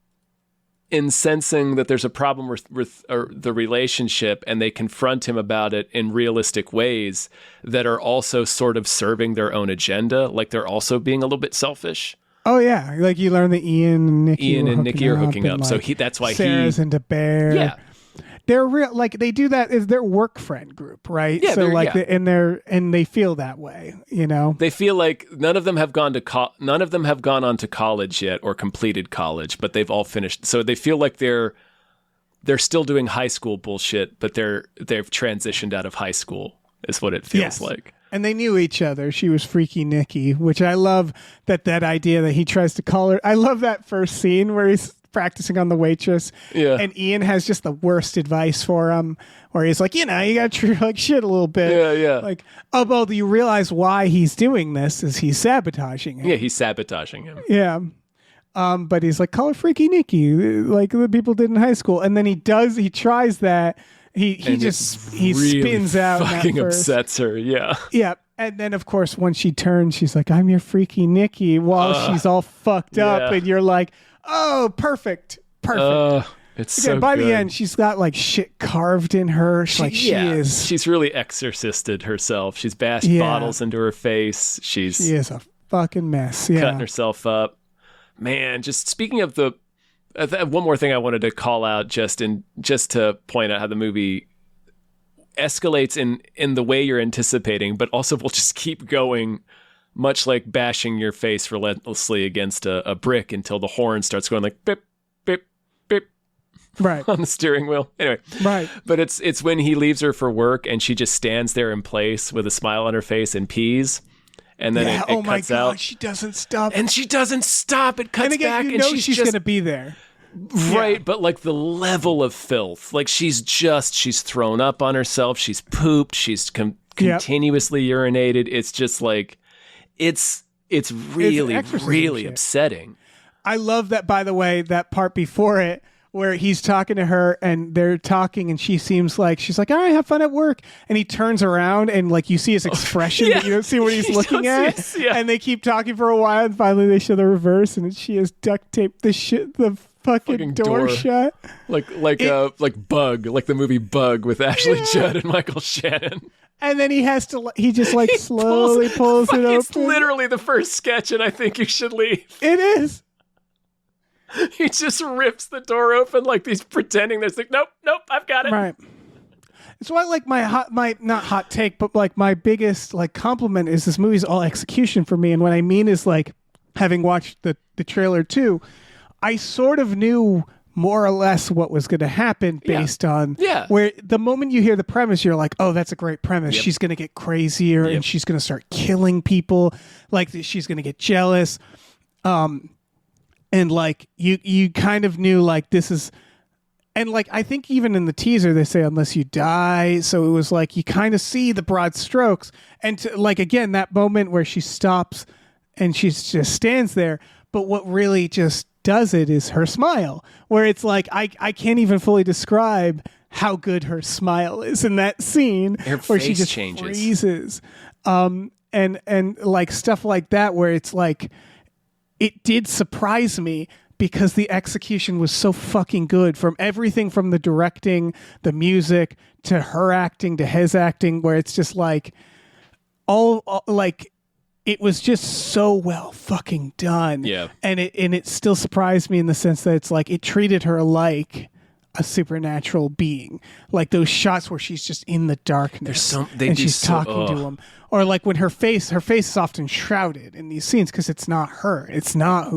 in sensing that there's a problem with the relationship, and they confront him about it in realistic ways that are also sort of serving their own agenda. Like they're also being a little bit selfish. Oh yeah, like you learn that Ian and Nikki are hooking up. And, so that's why Sarah's into Bear. Yeah. They're real, like they do that is their work friend group, right? Yeah, so like, and they feel that way, They feel like none of them have gone on to college yet or completed college, but they've all finished. So they feel like they're still doing high school bullshit, but they've transitioned out of high school, is what it feels like. And they knew each other. She was Freaky Nikki, which I love that idea that he tries to call her. I love that first scene where he's practicing on the waitress. Yeah. And Ian has just the worst advice for him, where he's like, you got to treat her like shit a little bit. Yeah. Like, oh, well, do you realize why he's doing this? Is he's sabotaging him. Yeah, he's sabotaging him. Yeah. But he's like, call her Freaky Nikki, like the people did in high school. And then he tries that. He really spins out. Fucking upsets her. Yeah. Yeah. And then, of course, when she turns, she's like, I'm your Freaky Nikki, while she's all fucked up. And you're like, oh, perfect. It's Again, so by good. the end, she's got like shit carved in her. She is. She's really exorcisted herself. She's bashed bottles into her face. She is a fucking mess. Yeah. Cutting herself up. Man, just speaking of the one more thing I wanted to call out just to point out how the movie escalates in the way you're anticipating, but also will just keep going, much like bashing your face relentlessly against a brick until the horn starts going like bip, bip, bip, right on the steering wheel. Anyway, right. But it's when he leaves her for work and she just stands there in place with a smile on her face and pees. And then it oh my cuts God, out. she doesn't stop. And she doesn't stop. It cuts and again, back, you and know she's going to be there. Right, Yeah. but like the level of filth. Like she's thrown up on herself. She's pooped. She's continuously urinated. It's just like, it's really, really shit. upsetting. I love that, by the way, that part before it, where he's talking to her and they're talking and she's like, all right, have fun at work. And he turns around and like you see his expression, but you don't see what he's looking at. And they keep talking for a while and finally they show the reverse and she has duct taped the fucking door shut. Like Bug, like the movie Bug with Ashley Judd and Michael Shannon. And then he just like slowly pulls it open. It's literally the first sketch and I think you should leave. It is. He just rips the door open like he's pretending there's like, nope, I've got it. Right. It's why like my not hot take, but like my biggest like compliment is this movie's all execution for me. And what I mean is like having watched the trailer too, I sort of knew more or less what was going to happen based on where the moment you hear the premise, you're like, oh, that's a great premise. She's going to get crazier and she's going to start killing people. Like she's going to get jealous. And like you kind of knew like this is, and like I think even in the teaser they say unless you die, so it was like you kind of see the broad strokes, and like again that moment where she stops and she just stands there, but what really just does it is her smile, where it's like I can't even fully describe how good her smile is in that scene where she just freezes, and like stuff like that where it's like. It did surprise me because the execution was so fucking good, from everything from the directing, the music, to her acting, to his acting, where it's just like all like it was just so well fucking done. Yeah. And it still surprised me in the sense that it's like it treated her like a supernatural being, like those shots where she's just in the darkness and she's talking to him, or like when her face is often shrouded in these scenes because it's not her, it's not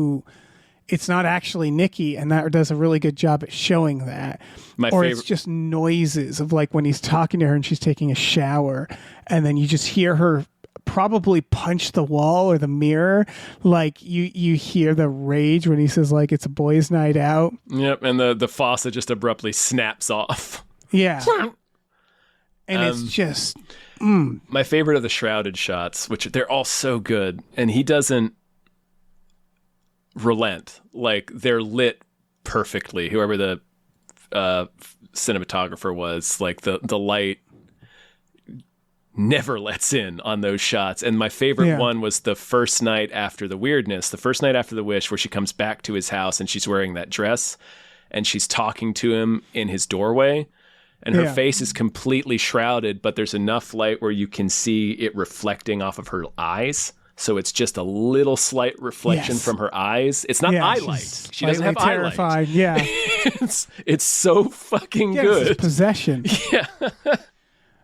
actually Nikki, and that does a really good job at showing that. It's just noises of like when he's talking to her and she's taking a shower, and then you just hear her probably punch the wall or the mirror, like you hear the rage when he says like it's a boys' night out. Yep, and the faucet just abruptly snaps off. Yeah. And it's just my favorite of the shrouded shots, which they're all so good, and he doesn't relent. Like they're lit perfectly. Whoever the cinematographer was, like the light never lets in on those shots. And my favorite one was the first night after the weirdness, the first night after the wish, where she comes back to his house and she's wearing that dress and she's talking to him in his doorway, and her face is completely shrouded, but there's enough light where you can see it reflecting off of her eyes. So it's just a little slight reflection from her eyes. It's not eye light. She doesn't have eye light. Yeah. it's so fucking good. It's possession. Yeah.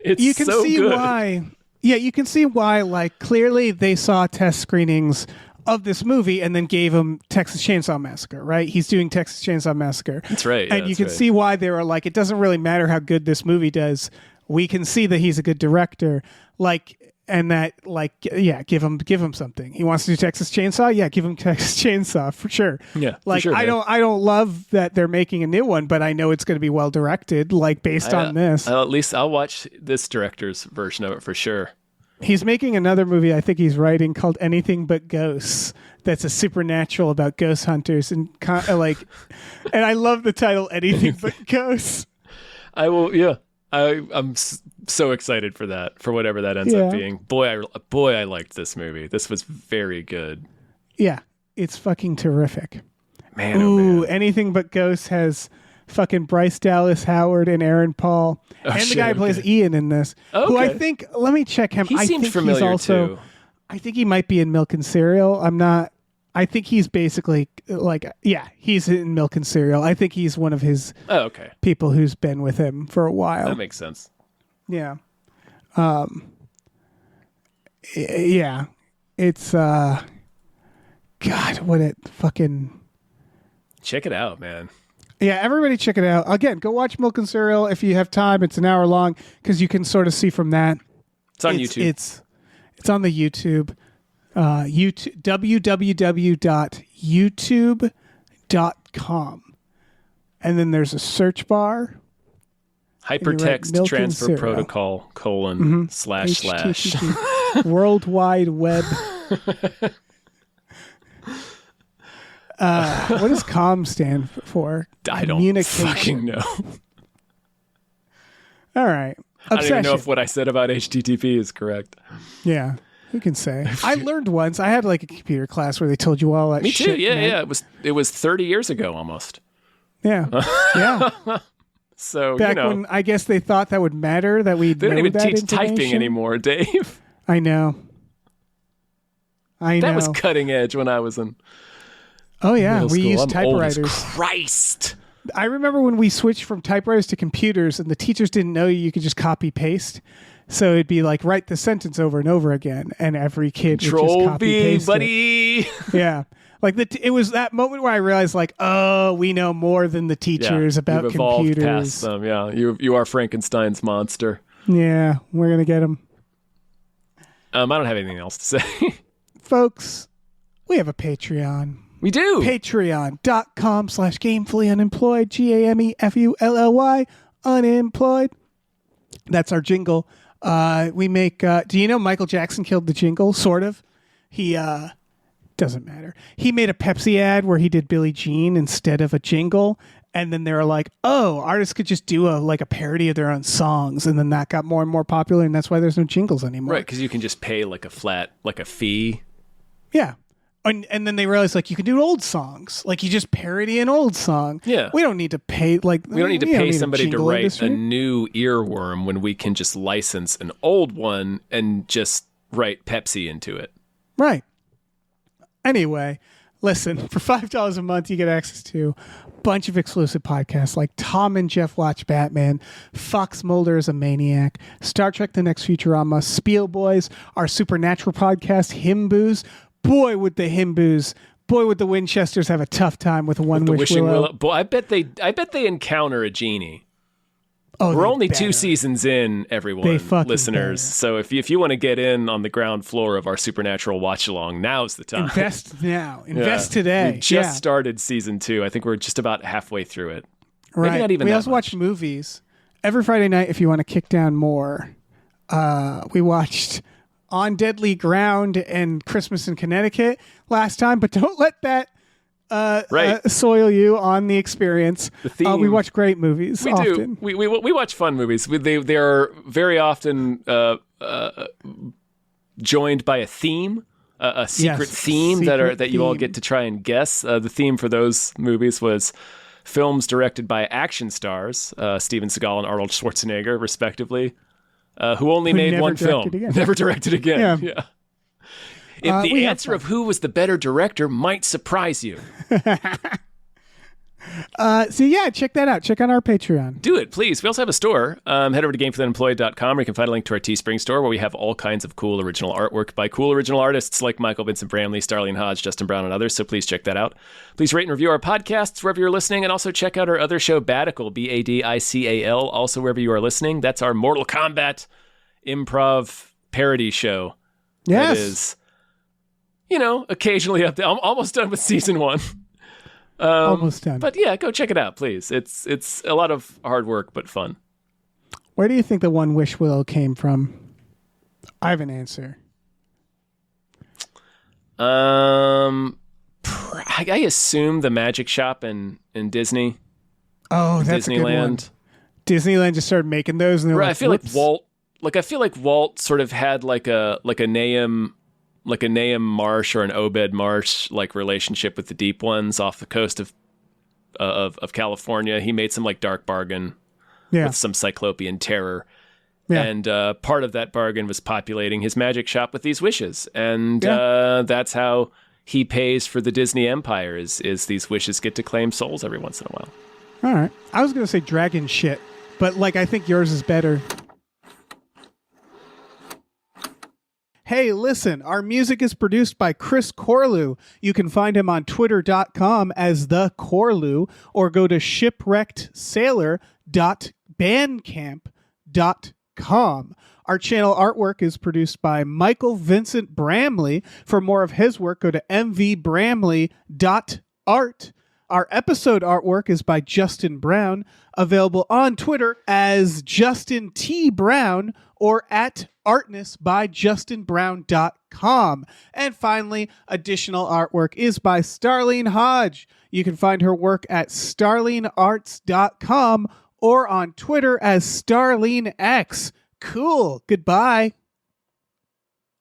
You can so see good. why. Yeah, you can see why. Like clearly, they saw test screenings of this movie and then gave him Texas Chainsaw Massacre. Right? He's doing Texas Chainsaw Massacre. That's right. And you can see why they were like, it doesn't really matter how good this movie does. We can see that he's a good director. Like. And that, like, give him something. He wants to do Texas Chainsaw. Yeah, give him Texas Chainsaw for sure. Yeah, like for sure, I don't love that they're making a new one, but I know it's going to be well directed. Like based on this, at least I'll watch this director's version of it for sure. He's making another movie. I think he's writing called Anything But Ghosts. That's a supernatural about ghost hunters and like, and I love the title Anything But Ghosts. I will. Yeah. I'm so excited for that, for whatever that ends up being. Boy, I liked this movie. This was very good. Yeah, it's fucking terrific. Man, man. Anything But Ghosts has fucking Bryce Dallas Howard and Aaron Paul, and the guy who plays Ian in this, who I think. Let me check him. He seemed familiar he's also, too. I think he might be in Milk and Cereal. I'm not. I think he's basically like, he's in Milk and Cereal. I think he's one of his people who's been with him for a while. That makes sense. Yeah. Yeah. It's, God, what it fucking... Check it out, man. Yeah, everybody check it out. Again, go watch Milk and Cereal if you have time. It's an hour long because you can sort of see from that. It's on YouTube. It's on the YouTube. YouTube www.youtube.com, and then there's a search bar. Hypertext transfer protocol : / World Wide Web. What does COM stand for? I don't Communication. fucking know. All right. I don't even know Obsession. if what I said about HTTP is correct. Yeah. Who can say? I learned once. I had like a computer class where they told you all that Me shit. too. Yeah, man. yeah. It was 30 years ago almost. Yeah. Yeah. So Back when I guess they thought that would matter that we they don't even teach typing anymore, Dave. I know. That was cutting edge when I was in Oh yeah, middle we school. used I'm old as typewriters. Christ. I remember when we switched from typewriters to computers, and the teachers didn't know you could just copy paste. So it'd be like write the sentence over and over again, and every kid would just Control copy V, paste buddy. it. Yeah, like it was that moment where I realized, like, oh, we know more than the teachers about you've evolved computers. past them. Yeah, you are Frankenstein's monster. Yeah, we're gonna get them, I don't have anything else to say. folks. We have a Patreon. We do. Patreon.com/gamefullyunemployed. GAMEFULLY unemployed. That's our jingle. We make. Do you know Michael Jackson killed the jingle? Sort of. He doesn't matter. He made a Pepsi ad where he did Billie Jean instead of a jingle, and then they were like, "Oh, artists could just do a parody of their own songs," and then that got more and more popular, and that's why there's no jingles anymore. Right, because you can just pay like a fee. Yeah. And then they realized, like, you can do old songs. Like, you just parody an old song. Yeah. We don't need to pay, like... We don't need to pay somebody to jingle write industry. a new earworm when we can just license an old one and just write Pepsi into it. Right. Anyway, listen, for $5 a month, you get access to a bunch of exclusive podcasts like Tom and Jeff Watch Batman, Fox Mulder is a Maniac, Star Trek The Next Futurama, Spiel Boys, our Supernatural podcast, Himboos. Boy, would the Winchesters have a tough time with One The Wish Wishing Willow. Willow. Boy, I bet they encounter a genie. Oh, We're they only better. 2 seasons in, everyone, They fucking listeners. better. So if you want to get in on the ground floor of our Supernatural watch along, now's the time. Invest now. Invest Yeah. today. We just started season 2. I think we're just about halfway through it. Right. Maybe not even we that also much. watch movies every Friday night. If you want to kick down more, we watched On Deadly Ground and Christmas in Connecticut last time, but don't let that soil you on the experience. The theme- we watch great movies. We often. do. We watch fun movies. They are very often joined by a theme, a secret Yes, theme secret that you all theme. get to try and guess. The theme for those movies was films directed by action stars, Steven Seagal and Arnold Schwarzenegger, respectively, who only Who made never one film, directed again. never directed again. Yeah. If we the have answer fun. of who was the better director might surprise you, So yeah, check that out. Check out our Patreon. do it, please. We also have a store. Head over to GameForTheUnemployed.com where you can find a link to our Teespring store where we have all kinds of cool original artwork by cool original artists like Michael Vincent Bramley, Starlene Hodge, Justin Brown, and others. So please check that out. Please rate and review our podcasts wherever you're listening, and also check out our other show, Badical, Badical, also wherever you are listening. That's our Mortal Kombat improv parody show. Yes. That is, occasionally up there. I'm almost done with season 1. Almost done. But yeah, go check it out, please. It's a lot of hard work, but fun. Where do you think the One Wish Willow came from? I have an answer. I assume the magic shop in Disney, Oh, that's a good one. Disneyland. Disneyland just started making those, and they're Right, like, I feel like "Whoops." Walt. I feel like Walt sort of had like a Nahum Marsh or an Obed Marsh like relationship with the Deep Ones off the coast of California. He made some like dark bargain Yeah. with some cyclopean terror. Yeah. And part of that bargain was populating his magic shop with these wishes. And Yeah. that's how he pays for the Disney empire is these wishes get to claim souls every once in a while. All right. I was going to say dragon shit, but I think yours is better. Hey, listen, our music is produced by Chris Corlew. You can find him on twitter.com as the Corlew or go to shipwreckedsailor.bandcamp.com. Our channel artwork is produced by Michael Vincent Bramley. For more of his work, go to mvbramley.art. Our episode artwork is by Justin Brown, available on Twitter as Justin T. Brown or at artnessbyjustinbrown.com. And finally, additional artwork is by Starlene Hodge. You can find her work at starlenearts.com or on Twitter as StarleneX. Cool. Goodbye.